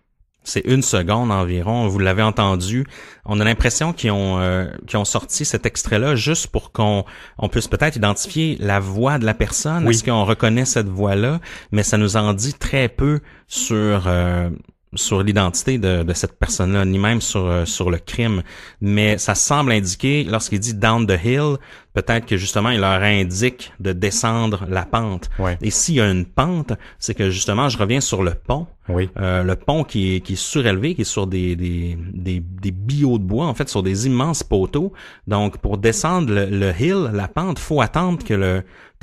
C'est 1 seconde environ, vous l'avez entendu. On a l'impression qu'ils ont sorti cet extrait-là juste pour qu'on puisse peut-être identifier la voix de la personne. Oui. Est-ce qu'on reconnaît cette voix-là? Mais ça nous en dit très peu sur l'identité de cette personne-là, ni même sur le crime. Mais ça semble indiquer, lorsqu'il dit down the hill, peut-être que justement, il leur indique de descendre la pente. Ouais. Et s'il y a une pente, c'est que justement, je reviens sur le pont. Oui. Le pont qui est surélevé, qui est sur des billots de bois, en fait, sur des immenses poteaux. Donc, pour descendre le hill, la pente, faut attendre que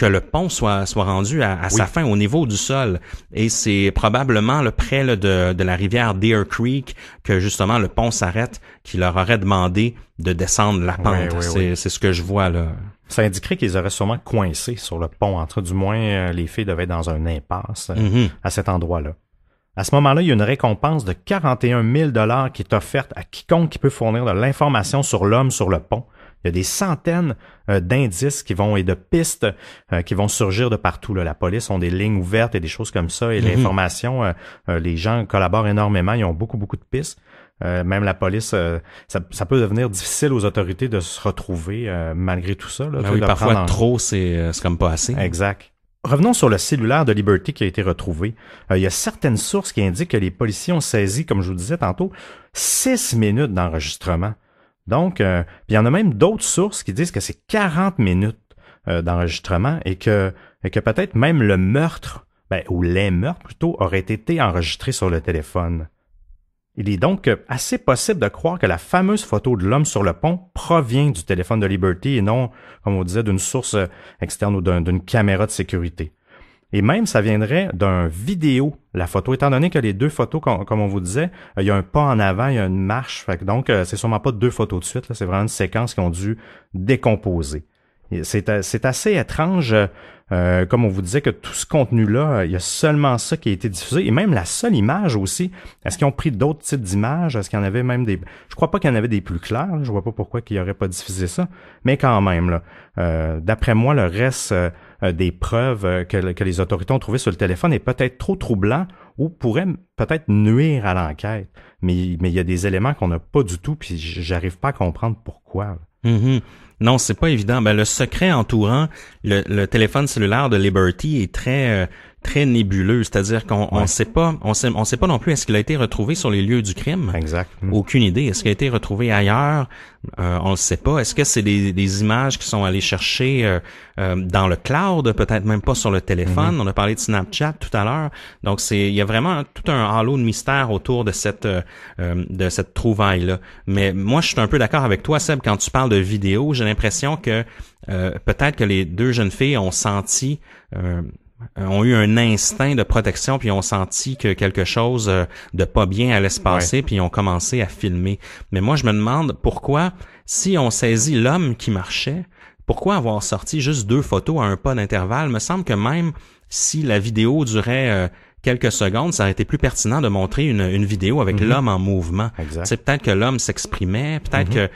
le pont soit rendu à sa fin au niveau du sol. Et c'est probablement près de la rivière Deer Creek que justement le pont s'arrête, qui leur aurait demandé de descendre la pente. C'est ce que je vois là. Ça indiquerait qu'ils auraient sûrement coincé sur le pont. Du moins, les filles devaient être dans un impasse à cet endroit-là. À ce moment-là, il y a une récompense de 41 000 $ qui est offerte à quiconque qui peut fournir de l'information sur l'homme sur le pont. Il y a des centaines d'indices et de pistes qui vont surgir de partout. Là. La police ont des lignes ouvertes et des choses comme ça. Et l'information, les gens collaborent énormément. Ils ont beaucoup de pistes. Même la police, ça peut devenir difficile aux autorités de se retrouver malgré tout ça. Là, oui, parfois trop, c'est comme pas assez. Exact. Revenons sur le cellulaire de Liberty qui a été retrouvé. Il y a certaines sources qui indiquent que les policiers ont saisi, comme je vous disais tantôt, 6 minutes d'enregistrement. Donc, il y en a même d'autres sources qui disent que c'est 40 minutes d'enregistrement et que peut-être même le meurtre, ou les meurtres plutôt, auraient été enregistrés sur le téléphone. Il est donc assez possible de croire que la fameuse photo de l'homme sur le pont provient du téléphone de Liberty et non, comme on disait, d'une source externe ou d'une caméra de sécurité. Et même, ça viendrait d'un vidéo, la photo, étant donné que les deux photos, comme on vous disait, il y a un pas en avant, il y a une marche, donc c'est sûrement pas deux photos de suite, là, c'est vraiment une séquence qui ont dû décomposer. C'est assez étrange, comme on vous disait, que tout ce contenu-là, il y a seulement ça qui a été diffusé, et même la seule image aussi. Est-ce qu'ils ont pris d'autres types d'images? Est-ce qu'il y en avait même des... Je crois pas qu'il y en avait des plus clairs, là. Je vois pas pourquoi qu'ils n'auraient pas diffusé ça, mais quand même, là, d'après moi, le reste des preuves que les autorités ont trouvées sur le téléphone est peut-être trop troublant ou pourrait peut-être nuire à l'enquête. Mais il y a des éléments qu'on n'a pas du tout, puis j'arrive pas à comprendre pourquoi. Non, c'est pas évident. Le secret entourant le téléphone cellulaire de Liberty est très nébuleux, c'est-à-dire qu'on sait pas non plus est-ce qu'il a été retrouvé sur les lieux du crime. Exact. Aucune idée. Est-ce qu'il a été retrouvé ailleurs? On le sait pas. Est-ce que c'est des images qui sont allées chercher dans le cloud, peut-être même pas sur le téléphone? On a parlé de Snapchat tout à l'heure. Donc il y a vraiment tout un halo de mystère autour de cette trouvaille-là. Mais moi, je suis un peu d'accord avec toi, Seb, quand tu parles de vidéo, j'ai l'impression que peut-être que les deux jeunes filles ont senti ont eu un instinct de protection, puis ont senti que quelque chose de pas bien allait se passer, puis ils ont commencé à filmer. Mais moi, je me demande pourquoi, si on saisit l'homme qui marchait, pourquoi avoir sorti juste 2 photos à un pas d'intervalle? Me semble que même si la vidéo durait quelques secondes, ça aurait été plus pertinent de montrer une vidéo avec l'homme en mouvement. C'est peut-être que l'homme s'exprimait, peut-être que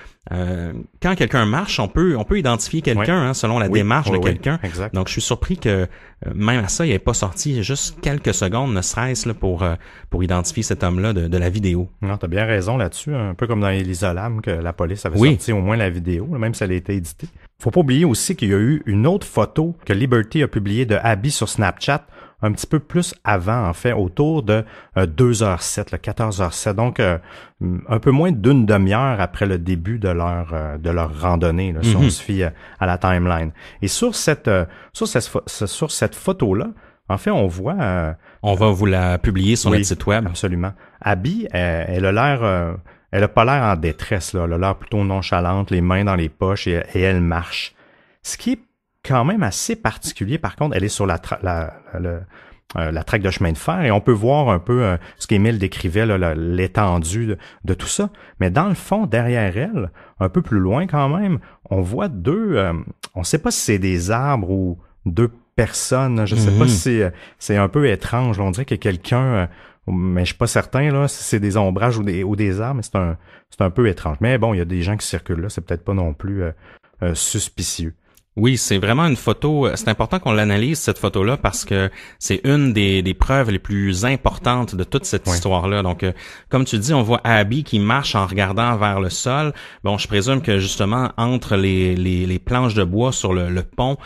quand quelqu'un marche, on peut identifier quelqu'un selon la démarche de quelqu'un. Donc je suis surpris que même à ça, il n'ait pas sorti juste quelques secondes, ne serait-ce là, pour identifier cet homme-là de la vidéo. Non, t'as bien raison là-dessus, un peu comme dans Elisa Lam que la police avait sorti au moins la vidéo, même si elle a été éditée. Faut pas oublier aussi qu'il y a eu une autre photo que Liberty a publiée de Abby sur Snapchat un petit peu plus avant, en fait, autour de 2h07, 14h07, donc un peu moins d'une demi-heure après le début de leur randonnée, là, si on se fie à la timeline. Et sur cette photo-là, en fait, on voit... on va vous la publier sur notre site web. Absolument. Abby, elle a l'air... elle a pas l'air en détresse, là. Elle a l'air plutôt nonchalante, les mains dans les poches, et elle marche. Ce qui est quand même assez particulier, par contre, elle est sur la traque de chemin de fer et on peut voir un peu ce qu'Émile décrivait, là, l'étendue de tout ça. Mais dans le fond, derrière elle, un peu plus loin quand même, on voit on ne sait pas si c'est des arbres ou 2 personnes. Je sais pas si c'est un peu étrange. On dirait qu'il y a quelqu'un, mais je suis pas certain là si c'est des ombrages ou des arbres, mais c'est un peu étrange. Mais bon, il y a des gens qui circulent là, c'est peut-être pas non plus suspicieux. Oui, c'est vraiment une photo, c'est important qu'on l'analyse, cette photo-là, parce que c'est une des preuves les plus importantes de toute cette histoire-là. Donc, comme tu dis, on voit Abby qui marche en regardant vers le sol. Bon, je présume que justement, entre les planches de bois sur le pont,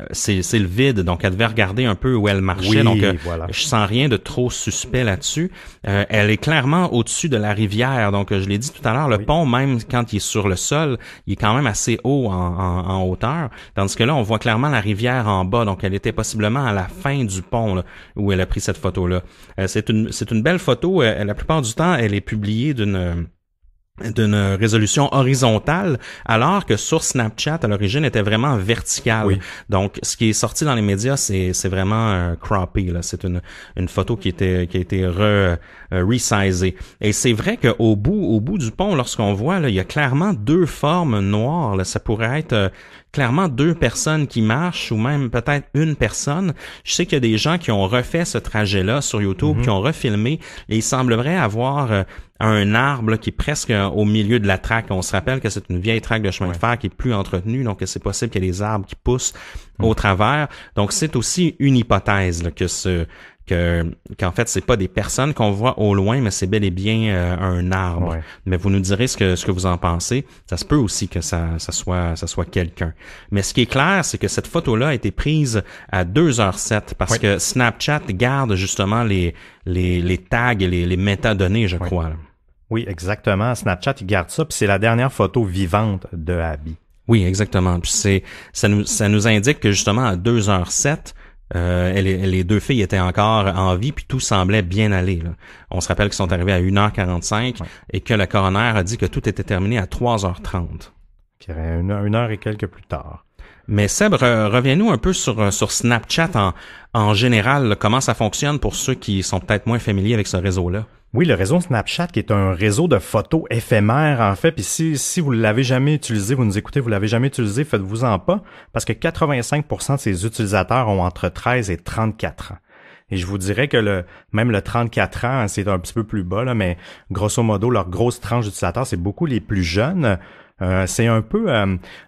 c'est le vide, donc elle devait regarder un peu où elle marchait, donc je sens rien de trop suspect là-dessus. Elle est clairement au-dessus de la rivière, donc je l'ai dit tout à l'heure, le pont, même quand il est sur le sol, il est quand même assez haut en hauteur, tandis que là, on voit clairement la rivière en bas, donc elle était possiblement à la fin du pont là, où elle a pris cette photo-là. C'est une belle photo, la plupart du temps, elle est publiée d'une résolution horizontale, alors que sur Snapchat, à l'origine, était vraiment verticale. Donc, ce qui est sorti dans les médias, c'est vraiment croppé, là. C'est une photo qui a été resizée. Et c'est vrai qu'au bout du pont, lorsqu'on voit, là, il y a clairement 2 formes noires, là. Ça pourrait être clairement 2 personnes qui marchent ou même peut-être une personne. Je sais qu'il y a des gens qui ont refait ce trajet-là sur YouTube, qui ont refilmé et il semblerait avoir un arbre là, qui est presque au milieu de la traque. On se rappelle que c'est une vieille traque de chemin de fer qui est plus entretenue, donc c'est possible qu'il y ait des arbres qui poussent au travers. Donc c'est aussi une hypothèse là, qu'en fait c'est pas des personnes qu'on voit au loin, mais c'est bel et bien un arbre. Ouais. Mais vous nous direz ce que vous en pensez. Ça se peut aussi que ça soit quelqu'un. Mais ce qui est clair, c'est que cette photo-là a été prise à 2h07 parce que Snapchat garde justement les tags et les métadonnées, je crois. Là. Oui, exactement. Snapchat, il garde ça, puis c'est la dernière photo vivante de Abby. Oui, exactement. Puis ça nous indique que justement à 2h07, les 2 filles étaient encore en vie puis tout semblait bien aller. Là. On se rappelle qu'ils sont arrivés à 1h45 et que le coroner a dit que tout était terminé à 3h30. Qui irait une heure et quelques plus tard. Mais Seb, reviens-nous un peu sur Snapchat en général. Là, comment ça fonctionne pour ceux qui sont peut-être moins familiers avec ce réseau-là? Oui, le réseau Snapchat qui est un réseau de photos éphémères en fait. Puis si vous l'avez jamais utilisé, vous nous écoutez, vous l'avez jamais utilisé, faites-vous-en pas parce que 85% de ses utilisateurs ont entre 13 et 34 ans. Et je vous dirais que même le 34 ans, c'est un petit peu plus bas là, mais grosso modo leur grosse tranche d'utilisateurs, c'est beaucoup les plus jeunes. C'est un peu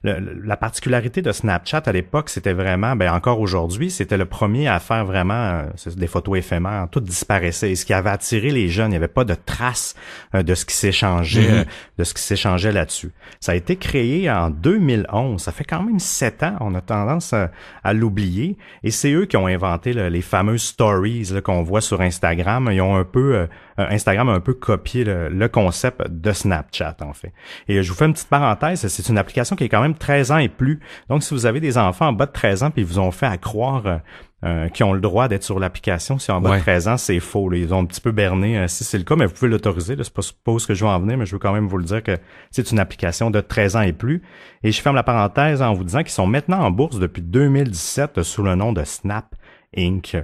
la particularité de Snapchat à l'époque, c'était vraiment, encore aujourd'hui, c'était le premier à faire vraiment des photos éphémères, tout disparaissait. Et ce qui avait attiré les jeunes, il n'y avait pas de traces de ce qui s'échangeait, là-dessus. Ça a été créé en 2011, ça fait quand même 7 ans, on a tendance à l'oublier. Et c'est eux qui ont inventé les fameuses stories là, qu'on voit sur Instagram. Ils ont un peu Instagram a un peu copié le concept de Snapchat en fait. Et je vous fais une petite parenthèse, c'est une application qui est quand même 13 ans et plus. Donc, si vous avez des enfants en bas de 13 ans puis ils vous ont fait à croire qu'ils ont le droit d'être sur l'application, si en bas de 13 ans, c'est faux. Là. Ils ont un petit peu berné si c'est le cas, mais vous pouvez l'autoriser. Là. C'est pas ce que je veux en venir, mais je veux quand même vous le dire que c'est une application de 13 ans et plus. Et je ferme la parenthèse en vous disant qu'ils sont maintenant en bourse depuis 2017 sous le nom de Snap Inc.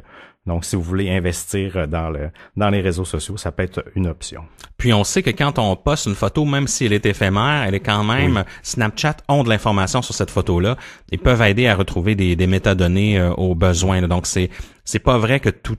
Donc, si vous voulez investir dans les réseaux sociaux, ça peut être une option. Puis, on sait que quand on poste une photo, même si elle est éphémère, elle est quand même... Snapchat ont de l'information sur cette photo-là et peuvent aider à retrouver des métadonnées aux besoins. Là. Donc, c'est pas vrai que tout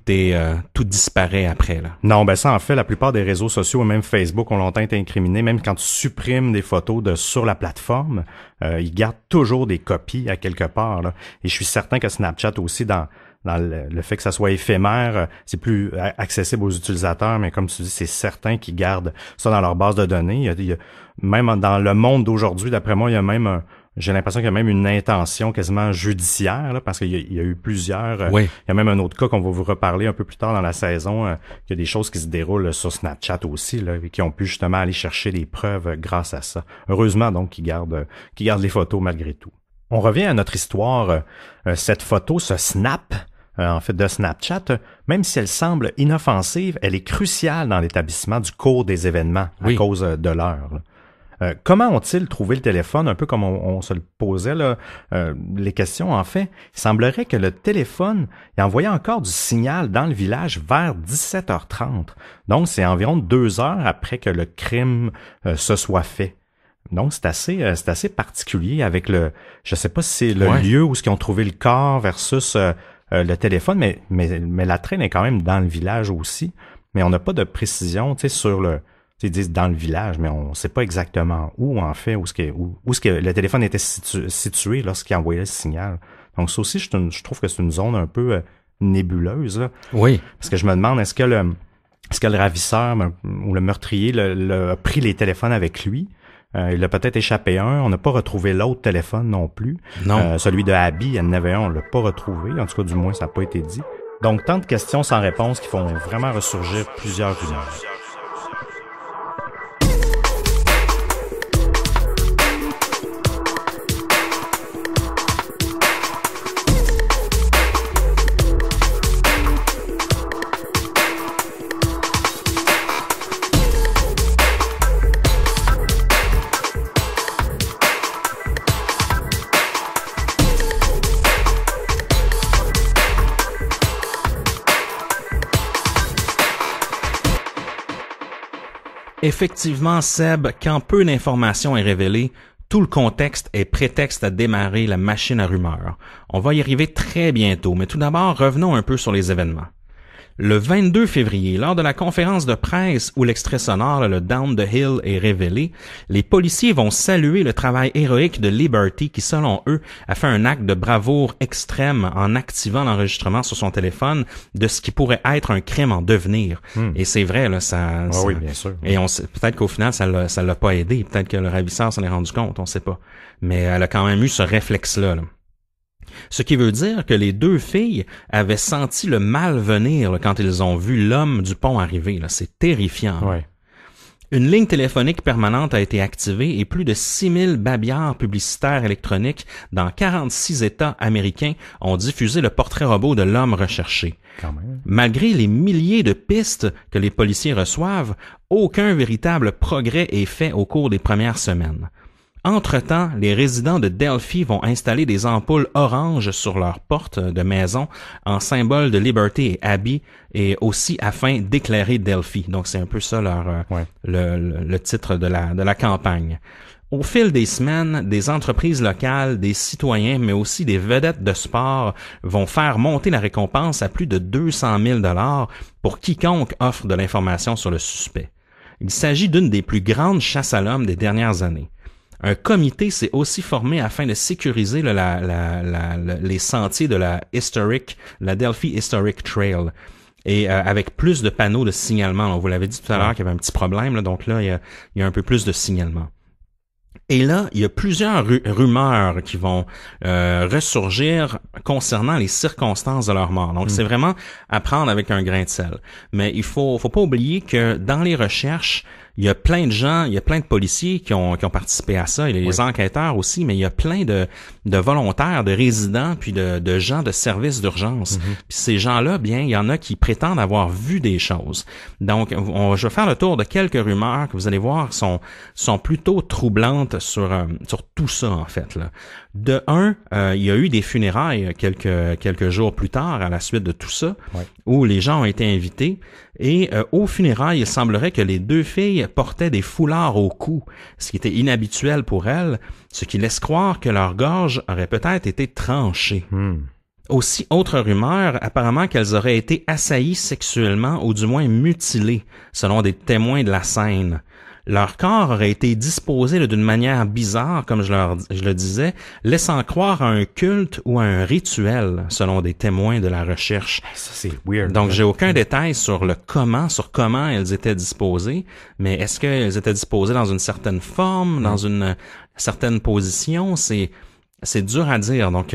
disparaît après. Là. Non, ça, en fait, la plupart des réseaux sociaux et même Facebook ont longtemps été incriminés. Même quand tu supprimes des photos sur la plateforme, ils gardent toujours des copies à quelque part. Là. Et je suis certain que Snapchat aussi, dans le fait que ça soit éphémère, c'est plus accessible aux utilisateurs, mais comme tu dis, c'est certain qu'ils gardent ça dans leur base de données. Il y a même dans le monde d'aujourd'hui, d'après moi, il y a même j'ai l'impression qu'il y a même une intention quasiment judiciaire, là, parce qu'il y a eu plusieurs... Il y a même un autre cas qu'on va vous reparler un peu plus tard dans la saison, qu'il y a des choses qui se déroulent sur Snapchat aussi, là, et qui ont pu justement aller chercher des preuves grâce à ça. Heureusement, donc, qu'ils gardent les photos malgré tout. On revient à notre histoire. Cette photo, ce snap... en fait, de Snapchat, même si elle semble inoffensive, elle est cruciale dans l'établissement du cours des événements à cause de l'heure. Comment ont-ils trouvé le téléphone, un peu comme on se le posait, là, les questions, en fait? Il semblerait que le téléphone il envoyait encore du signal dans le village vers 17h30. Donc, c'est environ 2 heures après que le crime se soit fait. Donc, c'est assez particulier avec je sais pas si c'est le lieu où ils ont trouvé le corps versus... le téléphone, mais la traîne est quand même dans le village aussi. Mais on n'a pas de précision, tu sais, sur ils disent dans le village, mais on sait pas exactement où, en fait, où le téléphone était situé lorsqu'il envoyait le signal. Donc, ça aussi, je trouve que c'est une zone un peu nébuleuse, là. Oui. Parce que je me demande, est-ce que le ravisseur ou le meurtrier a pris les téléphones avec lui? Il a peut-être échappé un. On n'a pas retrouvé l'autre téléphone non plus. Non. Celui de Abby, il y en avait un, on l'a pas retrouvé. En tout cas, du moins, ça n'a pas été dit. Donc, tant de questions sans réponse qui font vraiment ressurgir plusieurs rumeurs. Effectivement, Seb, quand peu d'informations est révélée, tout le contexte est prétexte à démarrer la machine à rumeurs. On va y arriver très bientôt, mais tout d'abord, revenons un peu sur les événements. Le 22 février, lors de la conférence de presse où l'extrait sonore, le Down the Hill, est révélé, les policiers vont saluer le travail héroïque de Liberty qui, selon eux, a fait un acte de bravoure extrême en activant l'enregistrement sur son téléphone de ce qui pourrait être un crime en devenir. Et c'est vrai, là, ça... Oui, bien sûr. Et peut-être qu'au final, ça l'a pas aidé. Peut-être que le ravisseur s'en est rendu compte, on sait pas. Mais elle a quand même eu ce réflexe-là, là. Ce qui veut dire que les deux filles avaient senti le mal venir là, quand ils ont vu l'homme du pont arriver. Là. C'est terrifiant. Ouais. Une ligne téléphonique permanente a été activée et plus de 6000 babillards publicitaires électroniques dans 46 États américains ont diffusé le portrait robot de l'homme recherché. Quand même. Malgré les milliers de pistes que les policiers reçoivent, aucun véritable progrès est fait au cours des premières semaines. Entre-temps, les résidents de Delphi vont installer des ampoules oranges sur leurs portes de maison en symbole de Liberty et Abby et aussi afin d'éclairer Delphi. Donc c'est un peu ça le titre de la campagne. Au fil des semaines, des entreprises locales, des citoyens, mais aussi des vedettes de sport vont faire monter la récompense à plus de 200 000 $ pour quiconque offre de l'information sur le suspect. Il s'agit d'une des plus grandes chasses à l'homme des dernières années. Un comité s'est aussi formé afin de sécuriser les sentiers de la Delphi Historic Trail. Et avec plus de panneaux de signalement. On vous l'avait dit tout à l'heure qu'il y avait un petit problème, là, donc là, il y a un peu plus de signalement. Et là, il y a plusieurs rumeurs qui vont ressurgir concernant les circonstances de leur mort. Donc, c'est vraiment à prendre avec un grain de sel. Mais il faut pas oublier que dans les recherches, il y a plein de gens, il y a plein de policiers qui ont participé à ça. Il y a les enquêteurs aussi, mais il y a plein de volontaires, de résidents, puis de gens de services d'urgence. Puis ces gens-là, bien, il y en a qui prétendent avoir vu des choses. Donc, je vais faire le tour de quelques rumeurs que vous allez voir sont plutôt troublantes sur tout ça, en fait, là. De un, il y a eu des funérailles quelques jours plus tard à la suite de tout ça, où les gens ont été invités. Et aux funérailles, il semblerait que les deux filles portaient des foulards au cou, ce qui était inhabituel pour elles, ce qui laisse croire que leur gorge aurait peut-être été tranchée. Aussi, autre rumeur, apparemment qu'elles auraient été assaillies sexuellement ou du moins mutilées, selon des témoins de la scène. Leur corps aurait été disposé d'une manière bizarre, comme je le disais, laissant croire à un culte ou à un rituel, selon des témoins de la recherche. Ça, c'est weird. Donc, j'ai aucun détail sur comment elles étaient disposées, mais est-ce qu'elles étaient disposées dans une certaine forme, dans une certaine position? C'est dur à dire. Donc,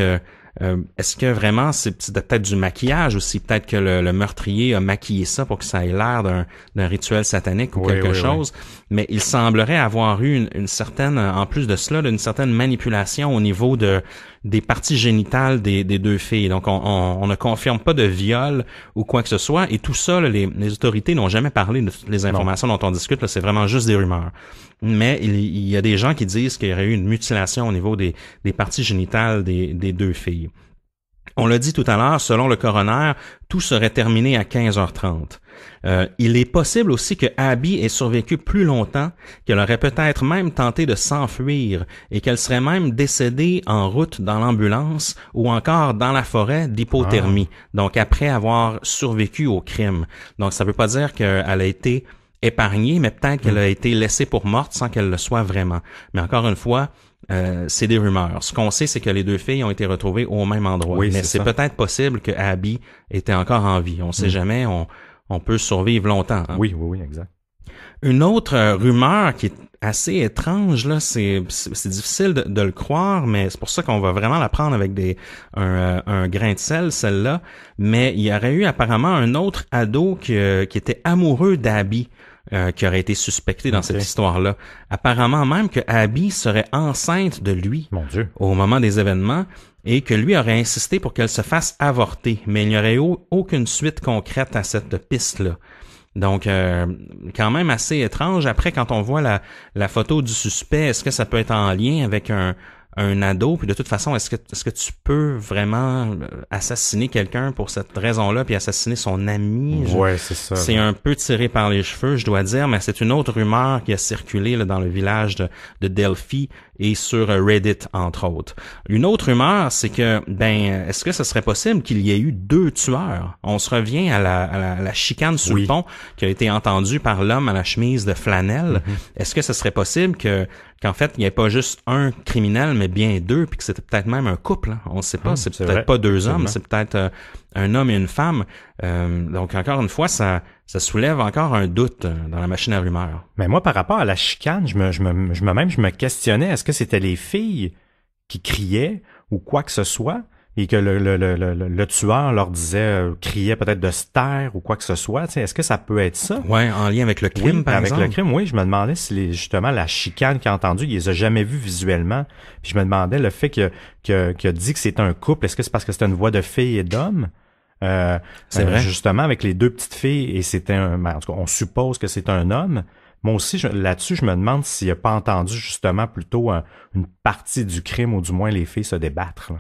est-ce que vraiment c'est peut-être du maquillage aussi? Peut-être que le meurtrier a maquillé ça pour que ça ait l'air d'un rituel satanique ou quelque chose. Mais il semblerait avoir eu une certaine, en plus de cela, une certaine manipulation au niveau des parties génitales des deux filles. Donc, on ne confirme pas de viol ou quoi que ce soit. Et tout ça, là, les autorités n'ont jamais parlé de toutes les informations dont on discute. Là, c'est vraiment juste des rumeurs. Mais il y a des gens qui disent qu'il y aurait eu une mutilation au niveau des parties génitales des deux filles. On l'a dit tout à l'heure, selon le coroner, tout serait terminé à 15h30. Il est possible aussi que Abby ait survécu plus longtemps, qu'elle aurait peut-être même tenté de s'enfuir et qu'elle serait même décédée en route dans l'ambulance ou encore dans la forêt d'hypothermie. Donc après avoir survécu au crime. Donc ça veut pas dire qu'elle a été épargnée, mais peut-être qu'elle a été laissée pour morte sans qu'elle le soit vraiment. Mais encore une fois, c'est des rumeurs. Ce qu'on sait, c'est que les deux filles ont été retrouvées au même endroit. Oui, mais c'est peut-être possible que Abby était encore en vie. On sait jamais, on peut survivre longtemps. Hein? Oui, exact. Une autre rumeur qui est assez étrange, là, c'est difficile de le croire, mais c'est pour ça qu'on va vraiment la prendre avec un grain de sel, celle-là. Mais il y aurait eu apparemment un autre ado qui était amoureux d'Abby. Qui aurait été suspecté dans cette histoire-là. Apparemment même que Abby serait enceinte de lui au moment des événements et que lui aurait insisté pour qu'elle se fasse avorter. Mais il n'y aurait eu aucune suite concrète à cette piste-là. Donc, quand même assez étrange. Après, quand on voit la photo du suspect, est-ce que ça peut être en lien avec un ado? Puis de toute façon, est-ce que tu peux vraiment assassiner quelqu'un pour cette raison-là puis assassiner son ami? Ouais, c'est ça. C'est un peu tiré par les cheveux, je dois dire, mais c'est une autre rumeur qui a circulé là, dans le village de Delphi et sur Reddit, entre autres. Une autre rumeur, c'est que, est-ce que ce serait possible qu'il y ait eu 2 tueurs? On se revient à la chicane sur le pont qui a été entendue par l'homme à la chemise de flanelle. Est-ce que ce serait possible qu'en fait, il n'y ait pas juste un criminel, mais bien 2, puis que c'était peut-être même un couple, hein? On ne sait pas. C'est peut-être vrai. pas 2 hommes, c'est peut-être un homme et une femme. Donc, encore une fois, ça soulève encore un doute dans la machine à rumeurs. Mais moi, par rapport à la chicane, je me questionnais, est-ce que c'était les filles qui criaient ou quoi que ce soit, et que le tueur leur disait, criait peut-être de se taire ou quoi que ce soit, tu sais, est-ce que ça peut être ça? Ouais, en lien avec le crime, par exemple. Avec le crime, oui, je me demandais si justement la chicane qu'il a entendue, il les a jamais vus visuellement. Puis je me demandais le fait qu'il a dit que c'était un couple, est-ce que c'est parce que c'était une voix de fille et d'homme? C'est vrai. Justement, avec les 2 petites filles, et c'était en tout cas, on suppose que c'est un homme. Moi aussi, là-dessus, je me demande s'il a pas entendu justement plutôt une partie du crime, ou du moins les filles se débattre, là.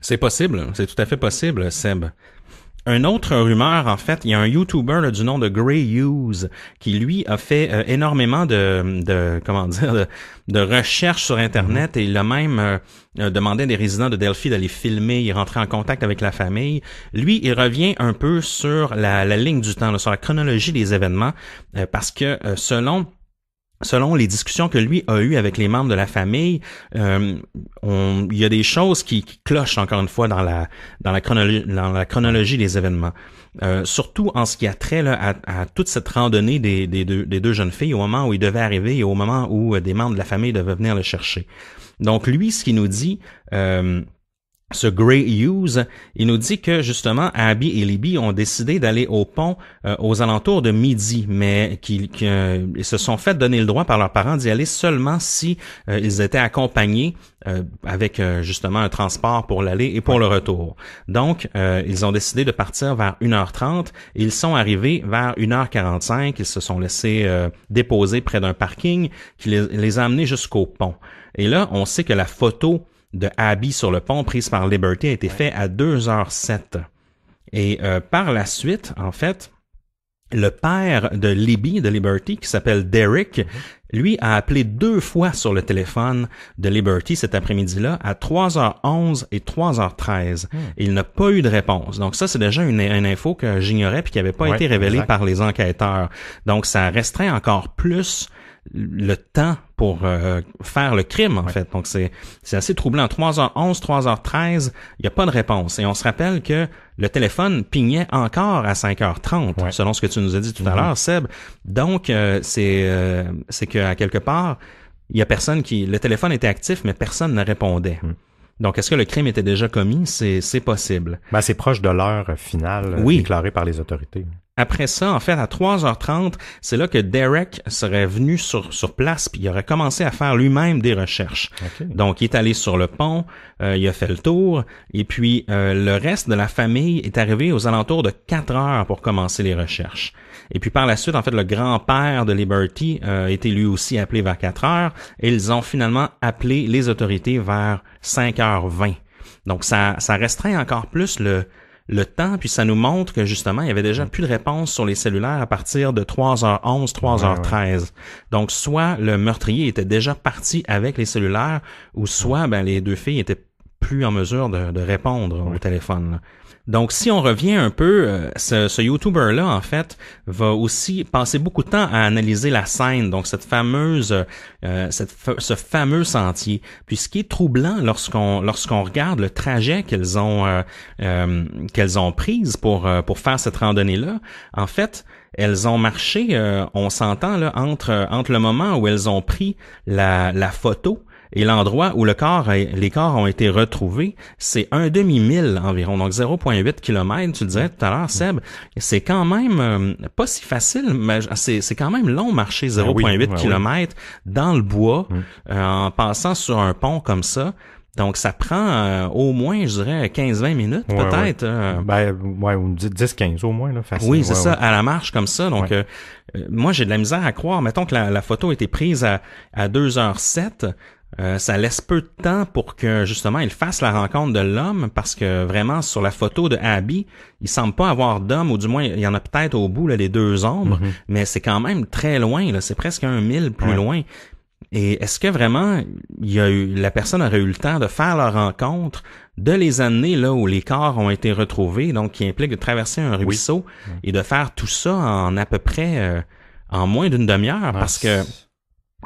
C'est possible, c'est tout à fait possible, Seb. Un autre rumeur, en fait, il y a un YouTuber là, du nom de Grey Hughes qui, lui, a fait énormément de recherches sur Internet, et il a même demandé à des résidents de Delphi d'aller filmer, il rentrait en contact avec la famille. Lui, il revient un peu sur la ligne du temps, là, sur la chronologie des événements, parce que selon les discussions que lui a eues avec les membres de la famille, il y a des choses qui clochent encore une fois dans la chronologie des événements. Surtout en ce qui a trait là, à toute cette randonnée des deux jeunes filles au moment où ils devaient arriver et au moment où des membres de la famille devaient venir le chercher. Donc lui, ce qu'il nous dit, ce Grey Hughes, il nous dit que justement Abby et Libby ont décidé d'aller au pont aux alentours de midi, mais qu'ils se sont fait donner le droit par leurs parents d'y aller seulement si ils étaient accompagnés avec justement un transport pour l'aller et pour le retour. Donc, ils ont décidé de partir vers 1h30 et ils sont arrivés vers 1h45. Ils se sont laissés déposer près d'un parking qui les a amenés jusqu'au pont. Et là, on sait que la photo de Abby sur le pont prise par Liberty a été faite à 2h07. Et par la suite, en fait, le père de Libby, de Liberty, qui s'appelle Derek, lui a appelé 2 fois sur le téléphone de Liberty cet après-midi-là à 3h11 et 3h13. Et il n'a pas eu de réponse. Donc ça, c'est déjà une info que j'ignorais puis qui n'avait pas été révélée par les enquêteurs. Donc ça restreint encore plus le temps pour faire le crime, en fait. Donc, c'est assez troublant. 3h11, 3h13, il n'y a pas de réponse. Et on se rappelle que le téléphone pignait encore à 5h30, selon ce que tu nous as dit tout à l'heure, Seb. Donc, c'est qu'à quelque part, il y a personne le téléphone était actif, mais personne ne répondait. Donc, est-ce que le crime était déjà commis? C'est possible. Ben, c'est proche de l'heure finale déclarée par les autorités. Après ça, en fait, à 3h30, c'est là que Derek serait venu sur place puis il aurait commencé à faire lui-même des recherches. Okay. Donc, il est allé sur le pont, il a fait le tour et puis le reste de la famille est arrivé aux alentours de 4 heures pour commencer les recherches. Et puis par la suite, en fait, le grand-père de Liberty a été lui aussi appelé vers 4 heures et ils ont finalement appelé les autorités vers 5h20. Donc, ça restreint encore plus le temps, puis ça nous montre que justement, il y avait déjà plus de réponse sur les cellulaires à partir de 3h11, 3h13. Donc, soit le meurtrier était déjà parti avec les cellulaires, ou soit les 2 filles étaient plus en mesure de répondre au téléphone, là. Donc, si on revient un peu, ce YouTuber-là, en fait, va aussi passer beaucoup de temps à analyser la scène, donc ce fameux sentier. Puis, ce qui est troublant lorsqu'on regarde le trajet qu'elles ont prise pour faire cette randonnée-là, en fait, elles ont marché, on s'entend là entre le moment où elles ont pris la photo et l'endroit où les corps ont été retrouvés, c'est un demi-mille environ, donc 0,8 km, tu le disais tout à l'heure, Seb. C'est quand même pas si facile, mais c'est quand même long marcher 0,8 km dans le bois, en passant sur un pont comme ça. Donc, ça prend au moins, je dirais, 15-20 minutes, peut-être. Ou 10-15 au moins, là, facile. Oui, c'est ça, à la marche comme ça. Donc, moi, j'ai de la misère à croire. Mettons que la photo a été prise à 2h07. Ça laisse peu de temps pour que, justement, il fasse la rencontre de l'homme, parce que vraiment, sur la photo de Abby, il semble pas avoir d'homme, ou du moins, il y en a peut-être au bout, là, les 2 ombres, mais c'est quand même très loin, là. C'est presque 1 mille plus loin. Et est-ce que vraiment la personne aurait eu le temps de faire leur rencontre, de les amener là où les corps ont été retrouvés, donc qui implique de traverser un ruisseau et de faire tout ça en à peu près en moins d'une demi-heure, parce que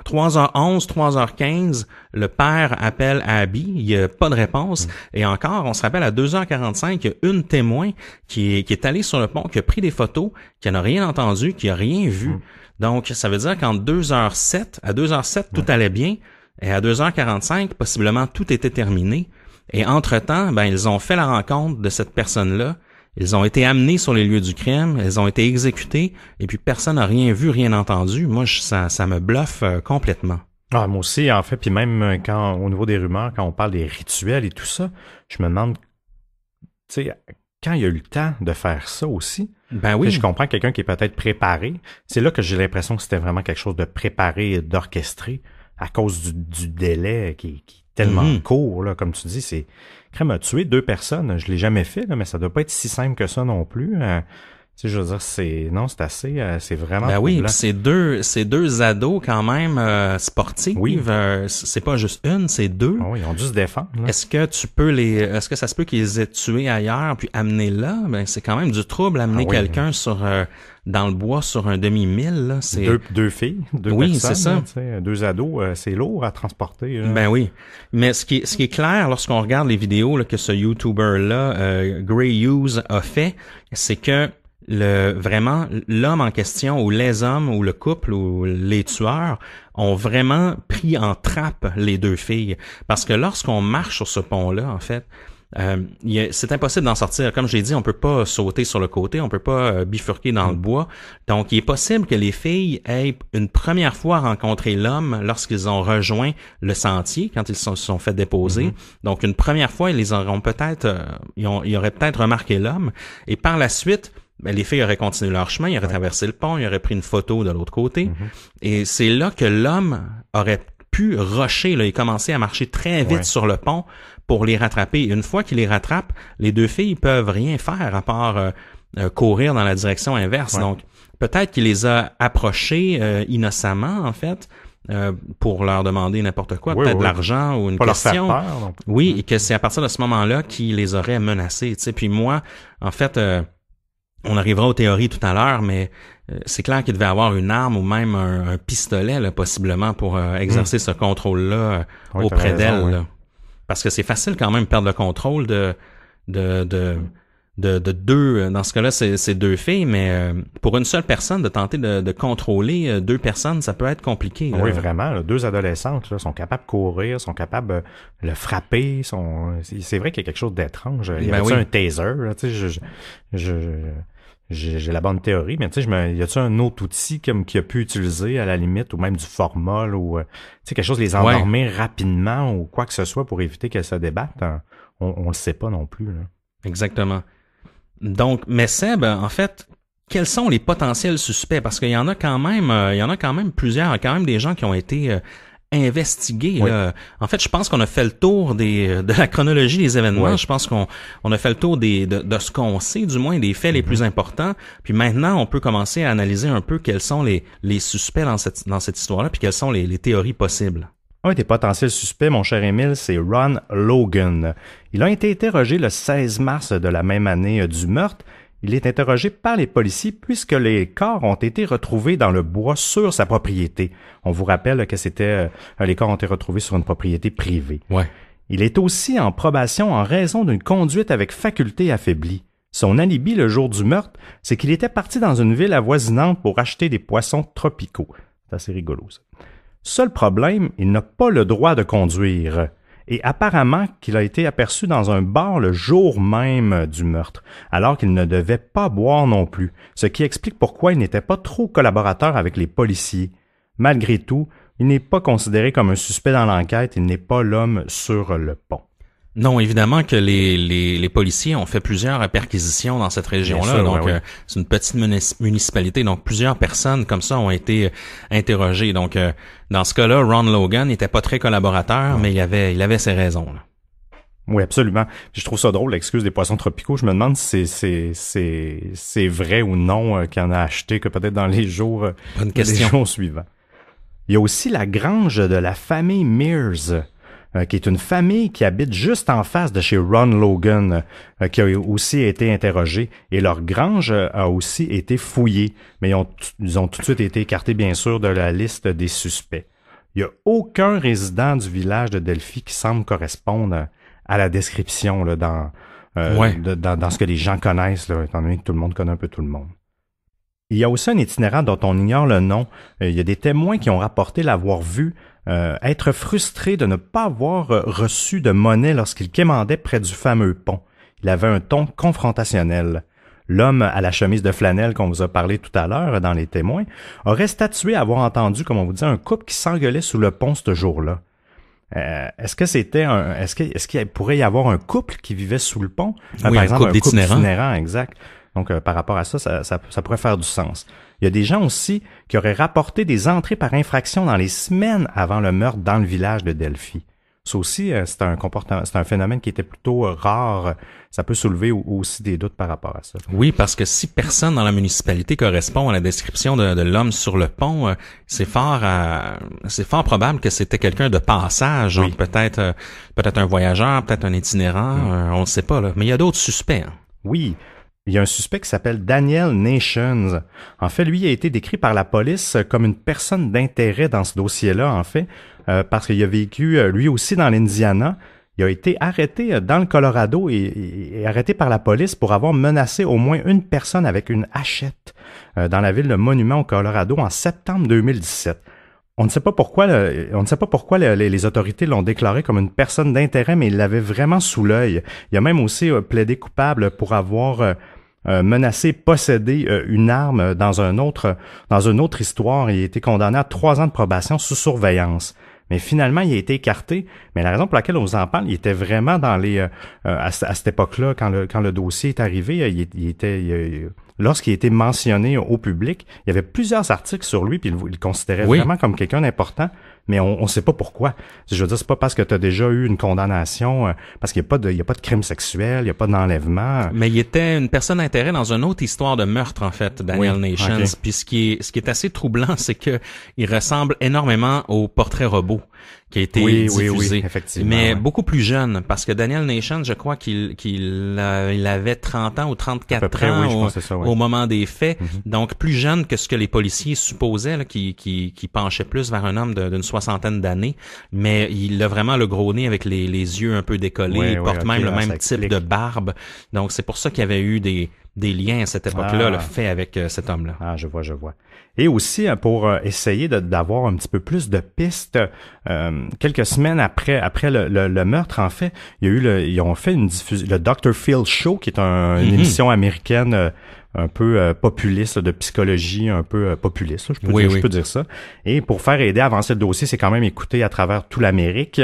3h11, 3h15, le père appelle à Abby, il n'y a pas de réponse, et encore, on se rappelle à 2h45, il y a une témoin qui est allée sur le pont, qui a pris des photos, qui n'a rien entendu, qui a rien vu. Donc, ça veut dire qu'en 2h07, à 2h07, tout allait bien, et à 2h45, possiblement, tout était terminé. Et entre-temps, ils ont fait la rencontre de cette personne-là, ils ont été amenés sur les lieux du crime, ils ont été exécutés, et puis personne n'a rien vu, rien entendu. Moi, ça me bluffe complètement. Ah, moi aussi, en fait, puis même au niveau des rumeurs, quand on parle des rituels et tout ça, je me demande, tu sais, quand il y a eu le temps de faire ça aussi, oui. Je comprends quelqu'un qui est peut-être préparé. C'est là que j'ai l'impression que c'était vraiment quelque chose de préparé et d'orchestré à cause du délai qui est tellement court, là, comme tu dis. C'est crème à tuer 2 personnes. Je l'ai jamais fait, là, mais ça doit pas être si simple que ça non plus. Tu sais, je veux dire, c'est c'est vraiment oui, puis c'est deux ados quand même sportifs. Oui. C'est pas juste une, c'est 2. Oui, ils ont dû se défendre. Là. Est-ce que ça se peut qu'ils les aient tués ailleurs puis amenés là? C'est quand même du trouble amener quelqu'un sur dans le bois sur un demi-mille, là. C'est deux filles, 2 personnes. C'est ça. Là, 2 ados, c'est lourd à transporter. Là. Oui. Mais ce qui est clair lorsqu'on regarde les vidéos là, que ce YouTuber-là, Gray Hughes, a fait, c'est que vraiment l'homme en question ou les hommes ou le couple ou les tueurs ont vraiment pris en trappe les 2 filles, parce que lorsqu'on marche sur ce pont-là, en fait, c'est impossible d'en sortir. Comme j'ai dit, on peut pas sauter sur le côté, on peut pas bifurquer dans le bois. Donc, il est possible que les filles aient une première fois rencontré l'homme lorsqu'ils ont rejoint le sentier, quand ils se sont fait déposer. Donc, une première fois, ils auraient peut-être remarqué l'homme. Et par la suite, les filles auraient continué leur chemin, ils auraient traversé le pont, ils auraient pris une photo de l'autre côté. Et c'est là que l'homme aurait pu rusher, là, et commencer à marcher très vite sur le pont pour les rattraper. Une fois qu'il les rattrape, les 2 filles peuvent rien faire à part courir dans la direction inverse. Donc, peut-être qu'il les a approchés innocemment, en fait, pour leur demander n'importe quoi, peut-être de l'argent ou une pas question. Leur faire peur, donc. Oui, et que c'est à partir de ce moment-là qu'il les aurait menacés. Tu sais. Puis moi, en fait, on arrivera aux théories tout à l'heure, mais c'est clair qu'il devait avoir une arme ou même un pistolet, là, possiblement, pour exercer ce contrôle-là auprès d'elle. Là. Parce que c'est facile quand même de perdre le contrôle de 2, dans ce cas-là, c'est 2 filles, mais pour une seule personne, de tenter de contrôler 2 personnes, ça peut être compliqué. Là. Oui, vraiment. Là, 2 adolescentes là, sont capables de courir, sont capables de le frapper. C'est vrai qu'il y a quelque chose d'étrange. Il y a un taser. Là, tu sais, j'ai la bonne théorie, mais tu sais, y a-tu un autre outil qui a pu utiliser à la limite, ou même du formol, ou tu sais, quelque chose les endormir rapidement, ou quoi que ce soit pour éviter qu'elles se débattent? On le sait pas non plus. Là. Exactement. Donc, mais Seb, en fait, quels sont les potentiels suspects? Parce qu'il y en a quand même plusieurs, il y a quand même des gens qui ont été investigués. Oui. En fait, je pense qu'on a fait le tour de la chronologie des événements. Oui. Je pense qu'on a fait le tour de ce qu'on sait, du moins des faits les plus importants. Puis maintenant, on peut commencer à analyser un peu quels sont les suspects dans cette histoire-là, puis quelles sont les théories possibles. Un des potentiels suspects, mon cher Émile, c'est Ron Logan. Il a été interrogé le 16 mars de la même année du meurtre. Il est interrogé par les policiers puisque les corps ont été retrouvés dans le bois sur sa propriété. On vous rappelle que les corps ont été retrouvés sur une propriété privée. Ouais. Il est aussi en probation en raison d'une conduite avec faculté affaiblie. Son alibi le jour du meurtre, c'est qu'il était parti dans une ville avoisinante pour acheter des poissons tropicaux. C'est assez rigolo, ça. Seul problème, il n'a pas le droit de conduire. Et apparemment qu'il a été aperçu dans un bar le jour même du meurtre, alors qu'il ne devait pas boire non plus, ce qui explique pourquoi il n'était pas trop collaborateur avec les policiers. Malgré tout, il n'est pas considéré comme un suspect dans l'enquête, il n'est pas l'homme sur le pont. Non, évidemment que les policiers ont fait plusieurs perquisitions dans cette région-là. Sûr, donc, oui. C'est une petite municipalité. Donc, plusieurs personnes comme ça ont été interrogées. Donc, dans ce cas-là, Ron Logan n'était pas très collaborateur, mais il avait ses raisons. Là. Oui, absolument. Puis je trouve ça drôle, l'excuse des poissons tropicaux. Je me demande si c'est vrai ou non qu'il en a acheté, que peut-être dans les jours, Bonne question. les jours suivants. Il y a aussi la grange de la famille Mears, qui est une famille qui habite juste en face de chez Ron Logan, qui a aussi été interrogée. Et leur grange a aussi été fouillée, mais ils ont tout de suite été écartés, bien sûr, de la liste des suspects. Il n'y a aucun résident du village de Delphi qui semble correspondre à la description là, dans ce que les gens connaissent, là, étant donné que tout le monde connaît un peu tout le monde. Il y a aussi un itinérant dont on ignore le nom. Il y a des témoins qui ont rapporté l'avoir vu être frustré de ne pas avoir reçu de monnaie lorsqu'il quémandait près du fameux pont. Il avait un ton confrontationnel. L'homme à la chemise de flanelle qu'on vous a parlé tout à l'heure dans les témoins aurait statué avoir entendu, comme on vous dit, un couple qui s'engueulait sous le pont ce jour-là. Est-ce qu'il pourrait y avoir un couple qui vivait sous le pont? Par exemple, un couple d'itinérants, exact. Donc, par rapport à ça pourrait faire du sens. Il y a des gens aussi qui auraient rapporté des entrées par infraction dans les semaines avant le meurtre dans le village de Delphi. Ça aussi, c'est un phénomène qui était plutôt rare. Ça peut soulever aussi des doutes par rapport à ça. Oui, parce que si personne dans la municipalité correspond à la description de l'homme sur le pont, c'est fort probable que c'était quelqu'un de passage. Oui. Donc peut-être un voyageur, peut-être un itinérant, on ne sait pas là. Mais il y a d'autres suspects. Hein. Oui. Il y a un suspect qui s'appelle Daniel Nations. En fait, lui a été décrit par la police comme une personne d'intérêt dans ce dossier-là, en fait, parce qu'il a vécu lui aussi dans l'Indiana. Il a été arrêté dans le Colorado et arrêté par la police pour avoir menacé au moins une personne avec une hachette dans la ville de Monument au Colorado en septembre 2017. On ne sait pas pourquoi les autorités l'ont déclaré comme une personne d'intérêt, mais il l'avait vraiment sous l'œil. Il a même aussi plaidé coupable pour avoir menacé, possédé une arme dans une autre histoire. Il a été condamné à 3 ans de probation sous surveillance. Mais finalement, il a été écarté. Mais la raison pour laquelle on vous en parle, il était vraiment dans les à cette époque-là, quand le dossier est arrivé, lorsqu'il a été mentionné au public, il y avait plusieurs articles sur lui, puis il le considérait vraiment comme quelqu'un d'important, mais on ne sait pas pourquoi. Je veux dire, c'est pas parce que tu as déjà eu une condamnation, parce qu'il y a pas de crime sexuel, il y a pas d'enlèvement. Mais il était une personne d'intérêt dans une autre histoire de meurtre, en fait, Daniel Nations. Okay. Puis ce qui est assez troublant, c'est que il ressemble énormément au portrait robot qui a été diffusé. Oui, effectivement. Mais beaucoup plus jeune, parce que Daniel Nations, je crois qu'il avait 30 ans ou 34 ans au moment des faits. Mm-hmm. Donc, plus jeune que ce que les policiers supposaient, là, qui penchait plus vers un homme d'une 60aine d'années. Mais il a vraiment le gros nez avec les yeux un peu décollés. Il porte même le même type de barbe. Donc, c'est pour ça qu'il y avait eu des liens à cette époque-là, le fait avec cet homme-là. Ah, je vois. Et aussi, pour essayer d'avoir un petit peu plus de pistes, quelques semaines après le meurtre, en fait, ils ont fait une diffusion, le Dr. Phil Show, qui est une émission américaine un peu populiste, de psychologie un peu populiste, je peux dire ça. Et pour faire aider à avancer le dossier, c'est quand même écouté à travers toute l'Amérique.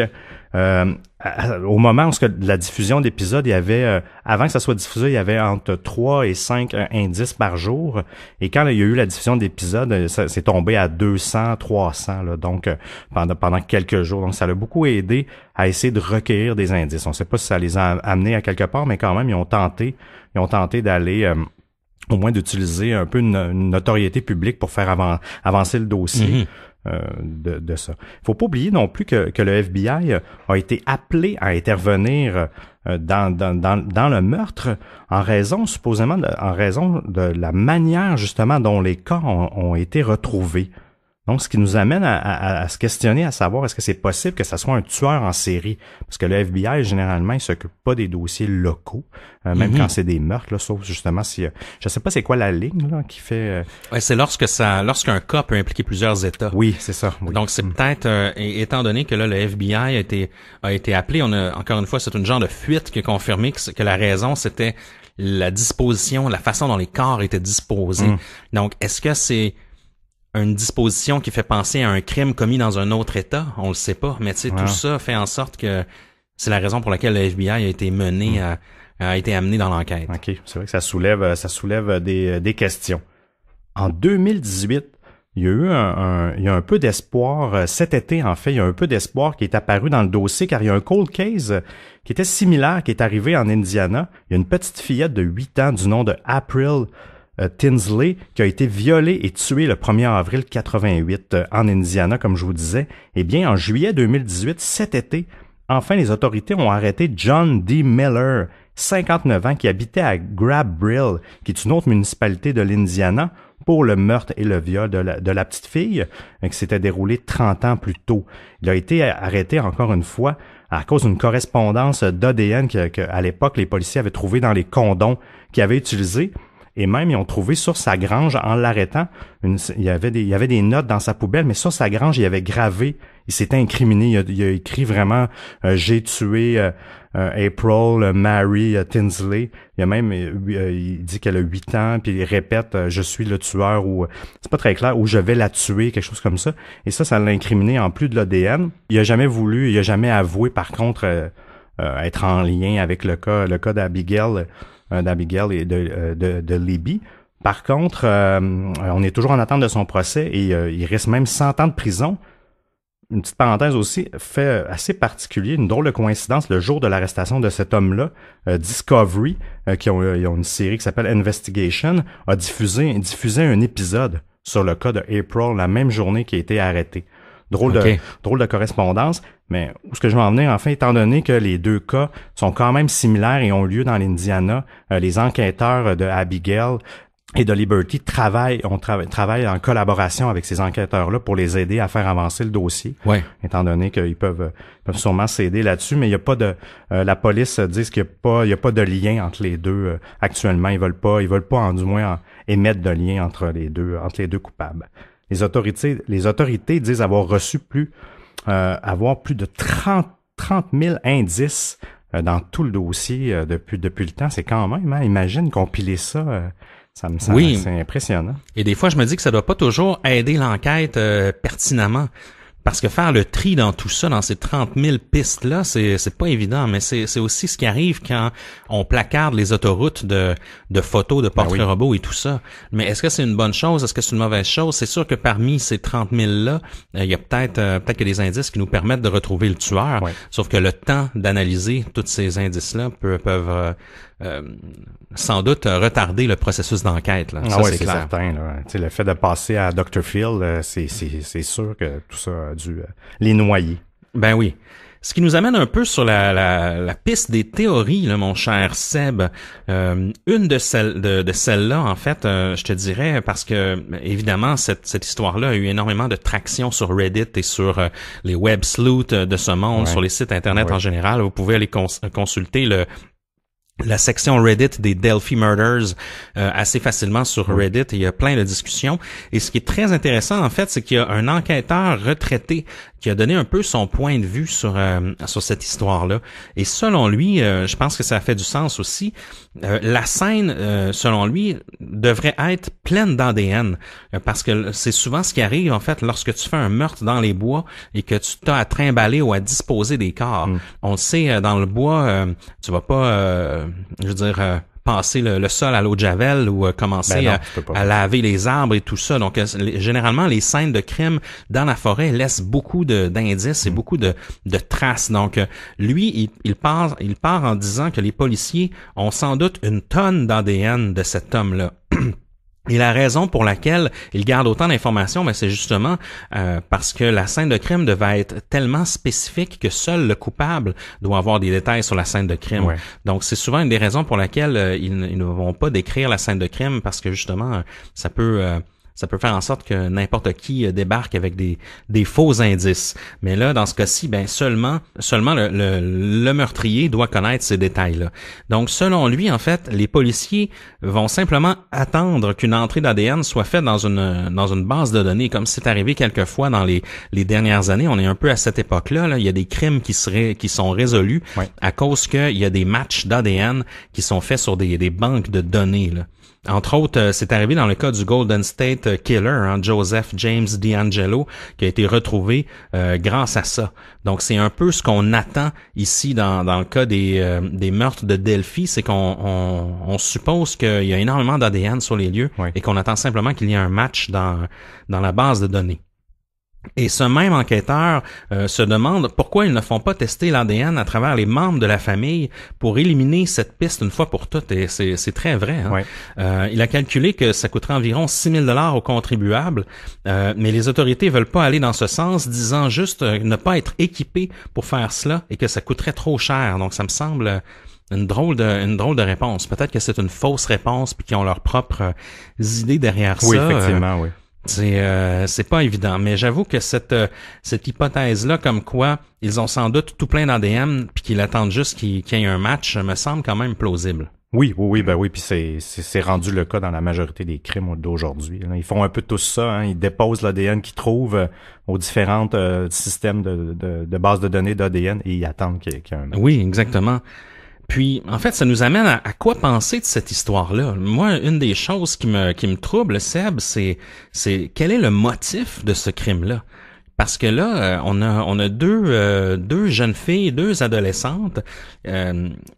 Au moment où la diffusion d'épisodes, il y avait, avant que ça soit diffusé, il y avait entre 3 et 5 indices par jour. Et quand il y a eu la diffusion d'épisodes, c'est tombé à 200, 300, là, donc pendant quelques jours. Donc ça l'a beaucoup aidé à essayer de recueillir des indices. On ne sait pas si ça les a amenés à quelque part, mais quand même, ils ont tenté d'aller au moins d'utiliser un peu une notoriété publique pour faire avancer le dossier. De ça. Faut pas oublier non plus que le FBI a été appelé à intervenir dans le meurtre en raison de la manière justement dont les corps ont été retrouvés. Donc, ce qui nous amène à se questionner, à savoir est-ce que c'est possible que ça soit un tueur en série? Parce que le FBI, généralement, il s'occupe pas des dossiers locaux, même quand c'est des meurtres, là, sauf justement si... je sais pas c'est quoi la ligne là qui fait... Ouais, c'est lorsqu'un cas peut impliquer plusieurs États. Oui, c'est ça. Oui. Donc, c'est peut-être... étant donné que là, le FBI a été appelé, encore une fois, c'est une genre de fuite qui a confirmé que la raison, c'était la disposition, la façon dont les corps étaient disposés. Donc, est-ce que c'est une disposition qui fait penser à un crime commis dans un autre État? On le sait pas, mais tu sais, tout ça fait en sorte que c'est la raison pour laquelle le FBI a été mené a été amené dans l'enquête. OK, c'est vrai que ça soulève des questions. En 2018, il y a un peu d'espoir cet été, en fait, il y a un peu d'espoir qui est apparu dans le dossier car il y a un cold case qui était similaire qui est arrivé en Indiana. Il y a une petite fillette de 8 ans du nom de April Tinsley, qui a été violé et tué le 1er avril 88 en Indiana, comme je vous disais. Eh bien, en juillet 2018, cet été, enfin, les autorités ont arrêté John D. Miller, 59 ans, qui habitait à Grabrill, qui est une autre municipalité de l'Indiana, pour le meurtre et le viol de la petite fille, qui s'était déroulé 30 ans plus tôt. Il a été arrêté encore une fois à cause d'une correspondance d'ADN qu'à l'époque, les policiers avaient trouvé dans les condoms qu'il avait utilisés. Et même, ils ont trouvé sur sa grange, en l'arrêtant, il y avait des notes dans sa poubelle, mais sur sa grange, il avait gravé, il s'était incriminé, il a écrit vraiment « J'ai tué April Mary Tinsley ». Il y a même, il dit qu'elle a 8 ans, puis il répète « Je suis le tueur » ou c'est pas très clair, ou « Je vais la tuer », quelque chose comme ça. Et ça l'a incriminé en plus de l'ADN. Il a jamais avoué, par contre, être en lien avec le cas d'Abigail et de Libby. Par contre, on est toujours en attente de son procès et il risque même 100 ans de prison. Une petite parenthèse aussi, fait assez particulier, une drôle de coïncidence, le jour de l'arrestation de cet homme-là, Discovery, ils ont une série qui s'appelle Investigation, a diffusé un épisode sur le cas de April la même journée qu'il a été arrêté. Drôle de correspondance, mais où est-ce que je vais en venir, enfin, étant donné que les deux cas sont quand même similaires et ont lieu dans l'Indiana, les enquêteurs de Abigail et de Liberty travaillent en collaboration avec ces enquêteurs-là pour les aider à faire avancer le dossier. Ouais. Étant donné qu'ils peuvent sûrement s'aider là-dessus, mais il y a pas de, la police dit qu'il y a pas de lien entre les deux actuellement. Ils veulent pas du moins émettre de lien entre les deux coupables. Les autorités disent avoir reçu plus de 30 000 indices dans tout le dossier depuis le temps. C'est quand même, hein, imagine compiler ça. Oui. C'est impressionnant. Et des fois, je me dis que ça doit pas toujours aider l'enquête pertinemment. Parce que faire le tri dans tout ça, dans ces 30 000 pistes-là, c'est pas évident, mais c'est aussi ce qui arrive quand on placarde les autoroutes de photos, de portraits robots et tout ça. Mais est-ce que c'est une bonne chose? Est-ce que c'est une mauvaise chose? C'est sûr que parmi ces 30 000-là, il y a peut-être qu'il y a des indices qui nous permettent de retrouver le tueur. Ouais. Sauf que le temps d'analyser tous ces indices-là peuvent sans doute retarder le processus d'enquête. Là. Ça, c'est clair. Certain. Là. Le fait de passer à Dr. Phil, c'est sûr que tout ça a dû les noyer. Ben oui. Ce qui nous amène un peu sur la piste des théories, là, mon cher Seb. Une de celles-là, en fait, je te dirais, parce que évidemment, cette histoire-là a eu énormément de traction sur Reddit et sur les web sleuths de ce monde, sur les sites Internet en général. Vous pouvez aller consulter la section Reddit des Delphi Murders assez facilement sur Reddit et il y a plein de discussions. Et ce qui est très intéressant, en fait, c'est qu'il y a un enquêteur retraité qui a donné un peu son point de vue sur cette histoire-là. Et selon lui, je pense que ça fait du sens aussi, la scène, selon lui, devrait être pleine d'ADN. Parce que c'est souvent ce qui arrive, en fait, lorsque tu fais un meurtre dans les bois et que tu t'as à trimballer ou à disposer des corps. On le sait, dans le bois, tu vas pas, passer le sol à l'eau de javel ou commencer à laver les arbres et tout ça. Donc, généralement, les scènes de crime dans la forêt laissent beaucoup d'indices et beaucoup de traces. Donc, lui, il part en disant que les policiers ont sans doute une tonne d'ADN de cet homme-là. Et la raison pour laquelle il garde autant d'informations, c'est justement parce que la scène de crime devait être tellement spécifique que seul le coupable doit avoir des détails sur la scène de crime. Ouais. Donc, c'est souvent une des raisons pour laquelle ils ne vont pas décrire la scène de crime parce que justement, ça peut faire en sorte que n'importe qui débarque avec des faux indices. Mais là, dans ce cas-ci, seulement le meurtrier doit connaître ces détails-là. Donc, selon lui, en fait, les policiers vont simplement attendre qu'une entrée d'ADN soit faite dans une base de données, comme c'est arrivé quelquefois dans les dernières années. On est un peu à cette époque-là. Là. Il y a des crimes qui sont résolus à cause qu'il y a des matchs d'ADN qui sont faits sur des banques de données, là. Entre autres, c'est arrivé dans le cas du Golden State Killer, Joseph James DeAngelo, qui a été retrouvé grâce à ça. Donc, c'est un peu ce qu'on attend ici dans le cas des meurtres de Delphi, c'est qu'on suppose qu'il y a énormément d'ADN sur les lieux et qu'on attend simplement qu'il y ait un match dans la base de données. Et ce même enquêteur se demande pourquoi ils ne font pas tester l'ADN à travers les membres de la famille pour éliminer cette piste une fois pour toutes. Et c'est très vrai. Hein? Ouais. Il a calculé que ça coûterait environ 6 000 $ aux contribuables, mais les autorités veulent pas aller dans ce sens, disant juste ne pas être équipés pour faire cela et que ça coûterait trop cher. Donc ça me semble une drôle de réponse. Peut-être que c'est une fausse réponse puis qu'ils ont leurs propres idées derrière Oui, ça. effectivement, oui. C'est pas évident, mais j'avoue que cette hypothèse-là, comme quoi ils ont sans doute tout plein d'ADN puis qu'ils attendent juste qu'il y ait un match, me semble quand même plausible. Oui, puis c'est rendu le cas dans la majorité des crimes d'aujourd'hui. Ils font un peu tout ça, hein. Ils déposent l'ADN qu'ils trouvent aux différents systèmes de bases de données d'ADN et ils attendent qu'il y ait un match. Oui, exactement. Puis, en fait, ça nous amène à quoi penser de cette histoire-là. Moi, une des choses qui me trouble, Seb, c'est quel est le motif de ce crime-là. Parce que là, on a deux jeunes filles, deux adolescentes.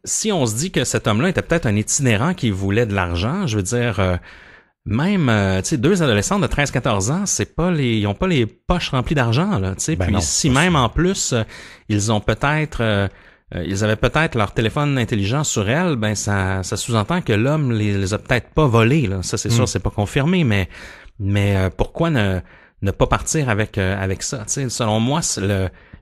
Si on se dit que cet homme-là était peut-être un itinérant qui voulait de l'argent, je veux dire, même, tu sais, deux adolescentes de 13-14 ans, ils ont pas les poches remplies d'argent, là, tu sais. Ben puis non, si même en plus, ils avaient peut-être leur téléphone intelligent sur elles, ben ça sous-entend que l'homme les a peut-être pas volés, là. Ça, c'est sûr, c'est pas confirmé, mais pourquoi ne pas partir avec ça, tu sais? Selon moi,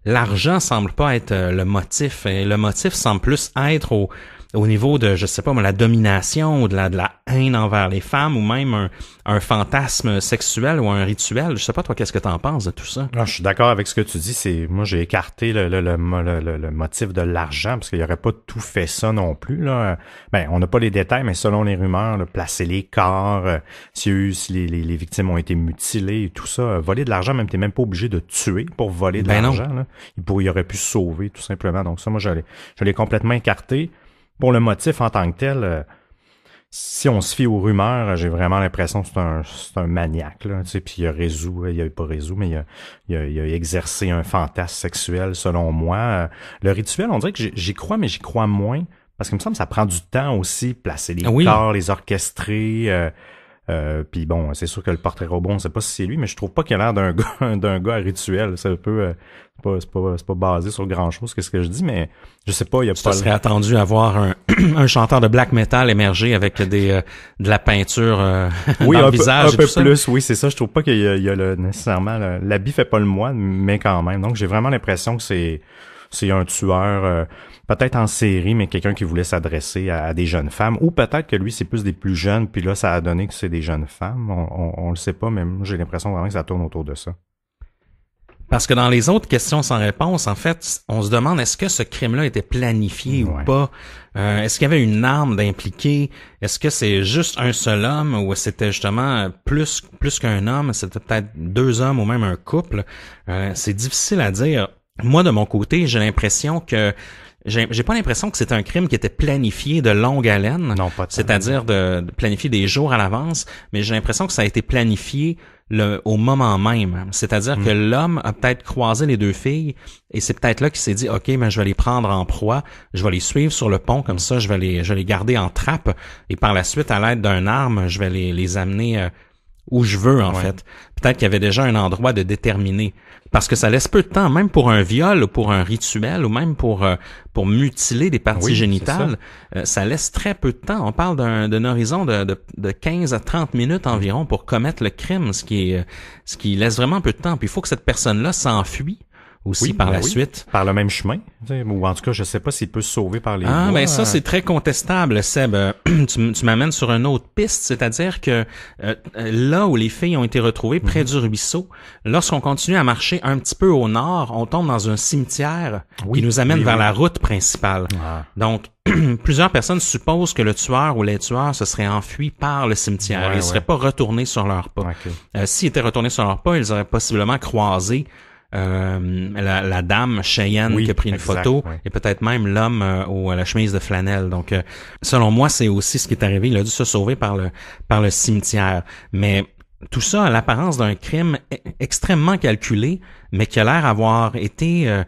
l'argent semble pas être le motif, et le motif semble plus être au niveau de, je sais pas, la domination ou de la haine envers les femmes ou même un fantasme sexuel ou un rituel. Je sais pas, toi, qu'est-ce que t'en penses de tout ça? Non, je suis d'accord avec ce que tu dis. Moi, j'ai écarté le motif de l'argent parce qu'il n'y aurait pas tout fait ça non plus, là. Ben, on n'a pas les détails, mais selon les rumeurs, là, placer les corps, si les victimes ont été mutilées et tout ça, voler de l'argent, même t'es même pas obligé de tuer pour voler de l'argent, là. Il aurait pu se sauver, tout simplement. Donc ça, moi, je l'ai complètement écarté. Pour le motif en tant que tel, si on se fie aux rumeurs, j'ai vraiment l'impression que c'est un maniaque, là, tu sais, puis il a exercé un fantasme sexuel, selon moi. Le rituel, on dirait que j'y crois, mais j'y crois moins, parce qu'il me semble que ça prend du temps aussi, placer les corps, les orchestrer, puis bon, c'est sûr que le portrait robot, on sait pas si c'est lui, mais je trouve pas qu'il a l'air d'un gars rituel. C'est un peu, c'est pas basé sur grand chose que ce que je dis, mais je sais pas, il y a pas. Ça serait attendu à voir un chanteur de black metal émerger avec de la peinture oui, dans le visage. Un peu plus, oui, c'est ça. Je trouve pas qu'il y a nécessairement l'habit fait pas le moine, mais quand même. Donc j'ai vraiment l'impression que c'est un tueur. Peut-être en série, mais quelqu'un qui voulait s'adresser à des jeunes femmes. Ou peut-être que lui, c'est plus des plus jeunes, puis là, ça a donné que c'est des jeunes femmes. On le sait pas, mais moi, j'ai l'impression vraiment que ça tourne autour de ça. Parce que dans les autres questions sans réponse, en fait, on se demande est-ce que ce crime-là était planifié ou pas? Est-ce qu'il y avait une arme d'impliquer? Est-ce que c'est juste un seul homme ou c'était justement plus qu'un homme? C'était peut-être deux hommes ou même un couple? C'est difficile à dire. Moi, de mon côté, j'ai l'impression que j'ai pas l'impression que c'est un crime qui était planifié de longue haleine. Non, pas de c'est-à-dire de planifier des jours à l'avance, mais j'ai l'impression que ça a été planifié au moment même. C'est-à-dire que l'homme a peut-être croisé les deux filles et c'est peut-être là qu'il s'est dit OK, ben je vais les prendre en proie, je vais les suivre sur le pont comme ça, je vais les garder en trappe et par la suite à l'aide d'un arme, je vais les amener où je veux en fait. Peut-être qu'il y avait déjà un endroit de déterminé. Parce que ça laisse peu de temps, même pour un viol ou pour un rituel ou même pour mutiler des parties génitales, ça laisse très peu de temps. On parle d'un horizon de 15 à 30 minutes environ pour commettre le crime, ce qui laisse vraiment peu de temps. Puis il faut que cette personne-là s'enfuit aussi par la suite. Par le même chemin. Ou en tout cas, je sais pas s'il peut se sauver par les bois. Ben ça, c'est très contestable, Seb. Tu m'amènes sur une autre piste, c'est-à-dire que là où les filles ont été retrouvées, près du ruisseau, lorsqu'on continue à marcher un petit peu au nord, on tombe dans un cimetière qui nous amène vers la route principale. Donc, plusieurs personnes supposent que le tueur ou les tueurs se seraient enfuis par le cimetière. Ils ne seraient pas retournés sur leurs pas. S'ils étaient retournés sur leurs pas, ils auraient possiblement croisé la dame Cheyenne qui a pris une photo et peut-être même l'homme à la chemise de flanelle. Donc, selon moi, c'est aussi ce qui est arrivé. Il a dû se sauver par le cimetière. Mais tout ça a l'apparence d'un crime extrêmement calculé, mais qui a l'air avoir été,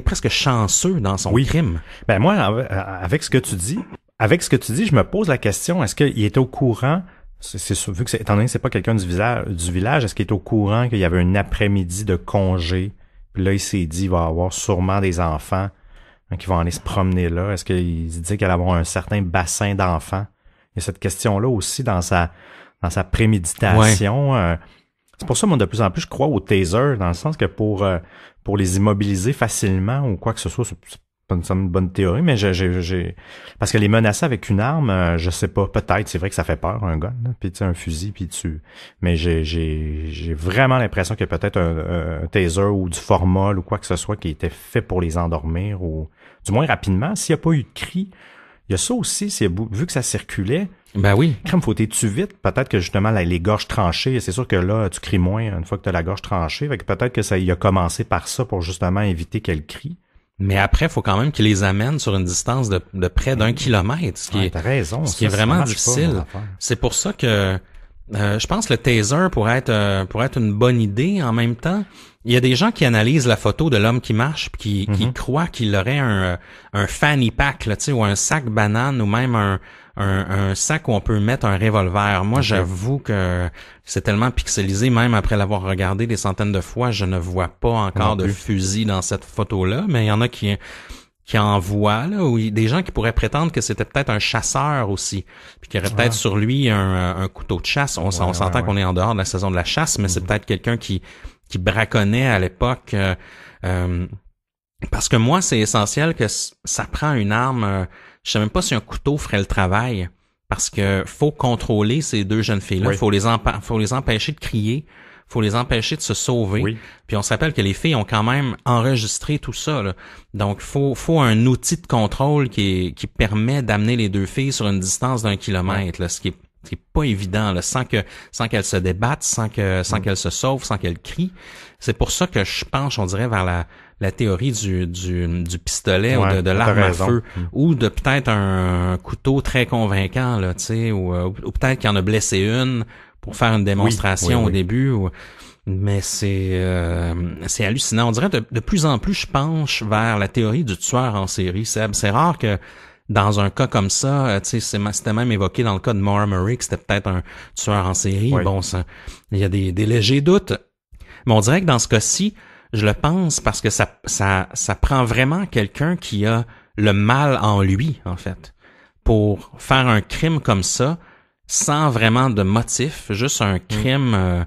presque chanceux dans son crime. Ben moi, avec ce que tu dis, je me pose la question, est-ce qu'il était au courant c'est sûr, vu que étant donné que c'est pas quelqu'un du village, est-ce qu'il est au courant qu'il y avait un après-midi de congé? Puis là, il s'est dit, il va y avoir sûrement des enfants qui vont aller se promener là. Est-ce qu'il se dit qu'il allait avoir un certain bassin d'enfants? Il y a cette question-là aussi dans sa préméditation. Ouais. C'est pour ça, moi, de plus en plus, je crois au taser, dans le sens que pour les immobiliser facilement ou quoi que ce soit, c'est pas une bonne théorie, mais parce que les menacer avec une arme, je sais pas, peut-être, c'est vrai que ça fait peur, un gun, là, puis tu sais, un fusil, puis mais j'ai vraiment l'impression qu'il y a peut-être un taser ou du formol ou quoi que ce soit qui était fait pour les endormir, ou du moins rapidement. S'il n'y a pas eu de cri, il y a ça aussi, vu que ça circulait. Ben oui. Crème, faut t'étuer vite. Peut-être que justement, les gorges tranchées, c'est sûr que là, tu cries moins une fois que tu as la gorge tranchée. Fait que peut-être que ça y a commencé par ça pour justement éviter qu'elle crie. Mais après, il faut quand même qu'il les amène sur une distance de près d'1 kilomètre, ce qui t'as raison, ce qui est vraiment difficile. C'est pour ça que je pense que le taser pourrait être une bonne idée. En même temps, il y a des gens qui analysent la photo de l'homme qui marche puis qui croient qu'il aurait un fanny pack, là, tu sais, ou un sac banane, ou même un sac où on peut mettre un revolver. Moi, j'avoue que c'est tellement pixelisé, même après l'avoir regardé des centaines de fois, je ne vois pas encore de fusil dans cette photo-là, mais il y en a qui en voient, là, ou des gens qui pourraient prétendre que c'était peut-être un chasseur aussi, puis qu'il y aurait peut-être sur lui un couteau de chasse. On s'entend qu'on est en dehors de la saison de la chasse, mais c'est peut-être quelqu'un qui braconnait à l'époque, parce que moi, c'est essentiel que ça prend une arme. Je sais même pas si un couteau ferait le travail, parce que faut contrôler ces deux jeunes filles-là. Faut les empêcher de crier, faut les empêcher de se sauver. Oui. Puis on se rappelle que les filles ont quand même enregistré tout ça, là. Donc faut un outil de contrôle qui permet d'amener les deux filles sur une distance d'1 kilomètre, là, ce qui est pas évident, là, sans qu'elles se débattent, sans qu'elles se sauvent, sans qu'elles crient. C'est pour ça que je penche, on dirait, vers la théorie du pistolet ou de l'arme à feu, ou de peut-être un couteau très convaincant, là, tu sais, ou peut-être qu'il y en a blessé une pour faire une démonstration au début. Mais c'est hallucinant. On dirait de plus en plus, je penche vers la théorie du tueur en série, Seb. C'est rare que dans un cas comme ça, tu sais, c'était même évoqué dans le cas de Maura Murray que c'était peut-être un tueur en série. Oui. Bon, il y a des légers doutes. Mais on dirait que dans ce cas-ci, je le pense parce que ça prend vraiment quelqu'un qui a le mal en lui, en fait, pour faire un crime comme ça, sans vraiment de motif, juste un crime,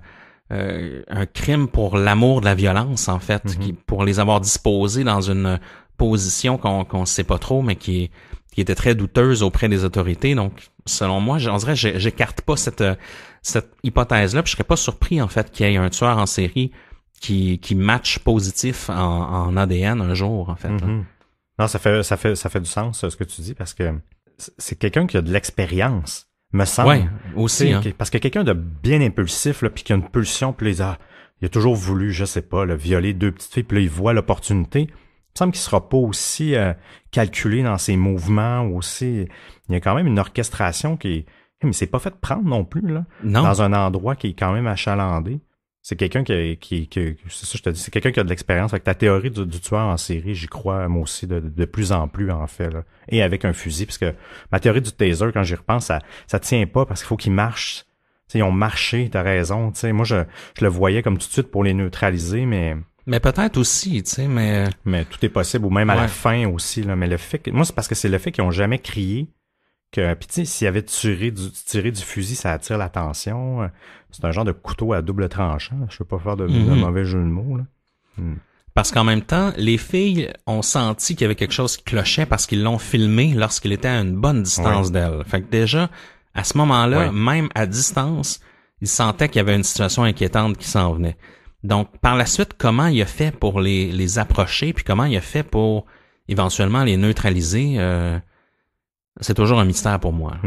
un crime pour l'amour de la violence, en fait, pour les avoir disposés dans une position qu'on sait pas trop, mais qui était très douteuse auprès des autorités. Donc, selon moi, on dirait, j'écarte pas cette hypothèse-là, puis je serais pas surpris, en fait, qu'il y ait un tueur en série qui match positif en ADN un jour, en fait. Non, ça fait du sens, ce que tu dis, parce que c'est quelqu'un qui a de l'expérience, me semble. Oui, aussi. Hein. Parce que quelqu'un de bien impulsif, là, puis qui a une pulsion, puis il a toujours voulu, je sais pas, là, violer 2 petites filles, puis là, il voit l'opportunité. Il me semble qu'il sera pas aussi calculé dans ses mouvements, aussi. Il y a quand même une orchestration mais c'est pas fait prendre non plus, là. Non. Dans un endroit qui est quand même achalandé. C'est quelqu'un qui c'est ça je te dis, c'est quelqu'un qui a de l'expérience. Avec ta théorie du tueur en série, j'y crois moi aussi de plus en plus, en fait, là. Et avec un fusil, parce que ma théorie du taser, quand j'y repense, ça tient pas parce qu'il faut qu'ils marchent. T'sais, ils ont marché, t'as raison. T'sais, moi, je le voyais comme tout de suite pour les neutraliser, mais peut-être aussi, tu sais, mais tout est possible, ou même à la fin aussi, là. Mais le fait moi, c'est parce que c'est le fait qu'ils ont jamais crié. Puis tu sais, s'il y avait tiré du fusil, ça attire l'attention. C'est un genre de couteau à double tranchant. Je veux pas faire de mauvais jeu de mots, là. Parce qu'en même temps, les filles ont senti qu'il y avait quelque chose qui clochait parce qu'ils l'ont filmé lorsqu'il était à une bonne distance d'elle. Fait que déjà, à ce moment-là, même à distance, ils sentaient qu'il y avait une situation inquiétante qui s'en venait. Donc, par la suite, comment il a fait pour les approcher, puis comment il a fait pour éventuellement les neutraliser, c'est toujours un mystère pour moi.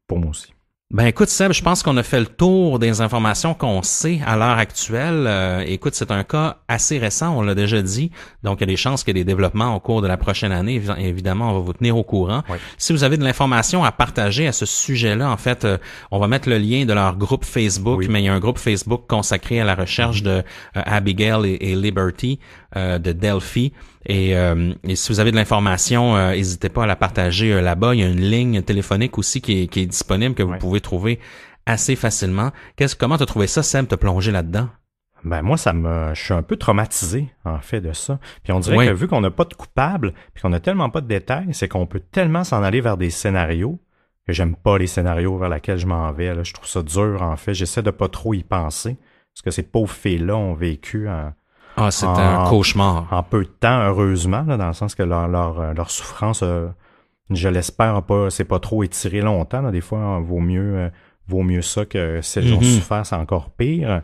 Pour moi aussi. Ben écoute Seb, je pense qu'on a fait le tour des informations qu'on sait à l'heure actuelle. Écoute, c'est un cas assez récent, on l'a déjà dit, donc il y a des chances qu'il y ait des développements au cours de la prochaine année. Évidemment, on va vous tenir au courant. Oui. Si vous avez de l'information à partager à ce sujet-là, en fait, on va mettre le lien de leur groupe Facebook, mais il y a un groupe Facebook consacré à la recherche de Abigail et Liberty de Delphi. Et si vous avez de l'information, n'hésitez pas à la partager là-bas. Il y a une ligne téléphonique aussi qui est disponible que vous pouvez trouver assez facilement. Comment t'as trouvé ça, Seb, te plonger là-dedans? Ben moi, je suis un peu traumatisé, en fait, de ça. Puis on dirait que vu qu'on n'a pas de coupable, puis qu'on n'a tellement pas de détails, c'est qu'on peut tellement s'en aller vers des scénarios que j'aime pas les scénarios vers lesquels je m'en vais. Là. Je trouve ça dur, en fait. J'essaie de pas trop y penser. Parce que ces pauvres filles-là ont vécu c'était un cauchemar. En peu de temps, heureusement, là, dans le sens que leur souffrance, je l'espère, c'est pas trop étiré longtemps. Là. Des fois, vaut mieux ça que si elles ont souffert, c'est encore pire.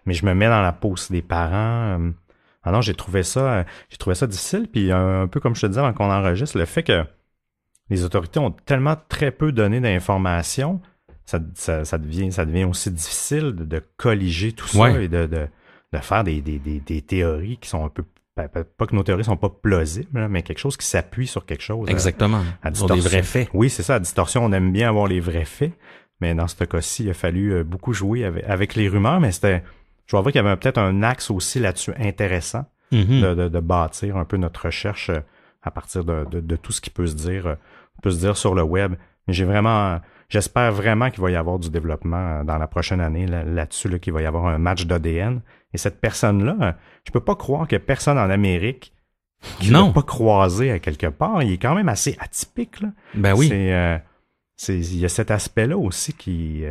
Mais je me mets dans la peau aussi des parents. Alors j'ai trouvé ça difficile. Puis un peu comme je te disais avant qu'on enregistre, le fait que les autorités ont tellement très peu donné d'informations, ça devient aussi difficile de colliger tout ça et de faire des théories qui sont un peu, pas que nos théories sont pas plausibles, mais quelque chose qui s'appuie sur quelque chose. Exactement. Sur des vrais faits. Oui, c'est ça. À distorsion, on aime bien avoir les vrais faits. Mais dans ce cas-ci, il a fallu beaucoup jouer avec les rumeurs, mais je vois qu'il y avait peut-être un axe aussi là-dessus intéressant de bâtir un peu notre recherche à partir de tout ce qui peut se dire sur le web. Mais j'espère vraiment qu'il va y avoir du développement dans la prochaine année là-dessus, qu'il va y avoir un match d'ADN. Et cette personne-là, je peux pas croire qu'il y a personne en Amérique qui l'a pas croisé à quelque part. Il est quand même assez atypique, là. Ben oui. Il y a cet aspect-là aussi qui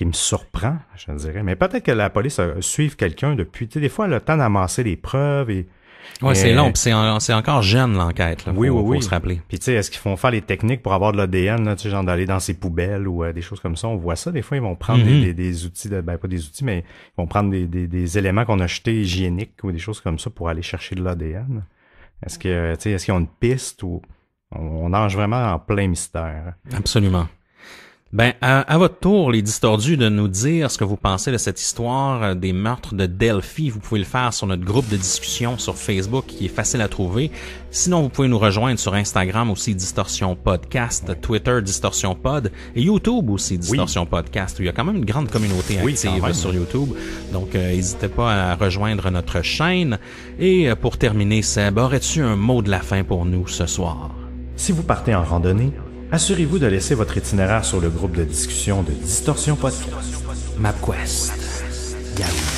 me surprend, je dirais. Mais peut-être que la police suive quelqu'un depuis, tu sais, des fois, le temps d'amasser les preuves et... Ouais, c'est long, puis c'est encore jeune, l'enquête, là. Faut se rappeler. Puis tu sais, est-ce qu'ils font faire les techniques pour avoir de l'ADN, là, tu sais, genre d'aller dans ses poubelles ou des choses comme ça? On voit ça, des fois, ils vont prendre des outils, pas des outils, mais ils vont prendre des éléments qu'on a jetés hygiéniques ou des choses comme ça pour aller chercher de l'ADN. Est-ce qu'ils ont une piste ou... On nage vraiment en plein mystère. Absolument. Ben, à votre tour, les distordus, de nous dire ce que vous pensez de cette histoire des meurtres de Delphi. Vous pouvez le faire sur notre groupe de discussion sur Facebook, qui est facile à trouver. Sinon, vous pouvez nous rejoindre sur Instagram aussi, Distorsion Podcast, Twitter, Distorsion Pod, et YouTube aussi, Distorsion Podcast, où il y a quand même une grande communauté active sur YouTube. Donc, n'hésitez pas à rejoindre notre chaîne. Et pour terminer, Seb, aurais-tu un mot de la fin pour nous ce soir? Si vous partez en randonnée, assurez-vous de laisser votre itinéraire sur le groupe de discussion de Distorsion Podcast. MapQuest. Yahoo!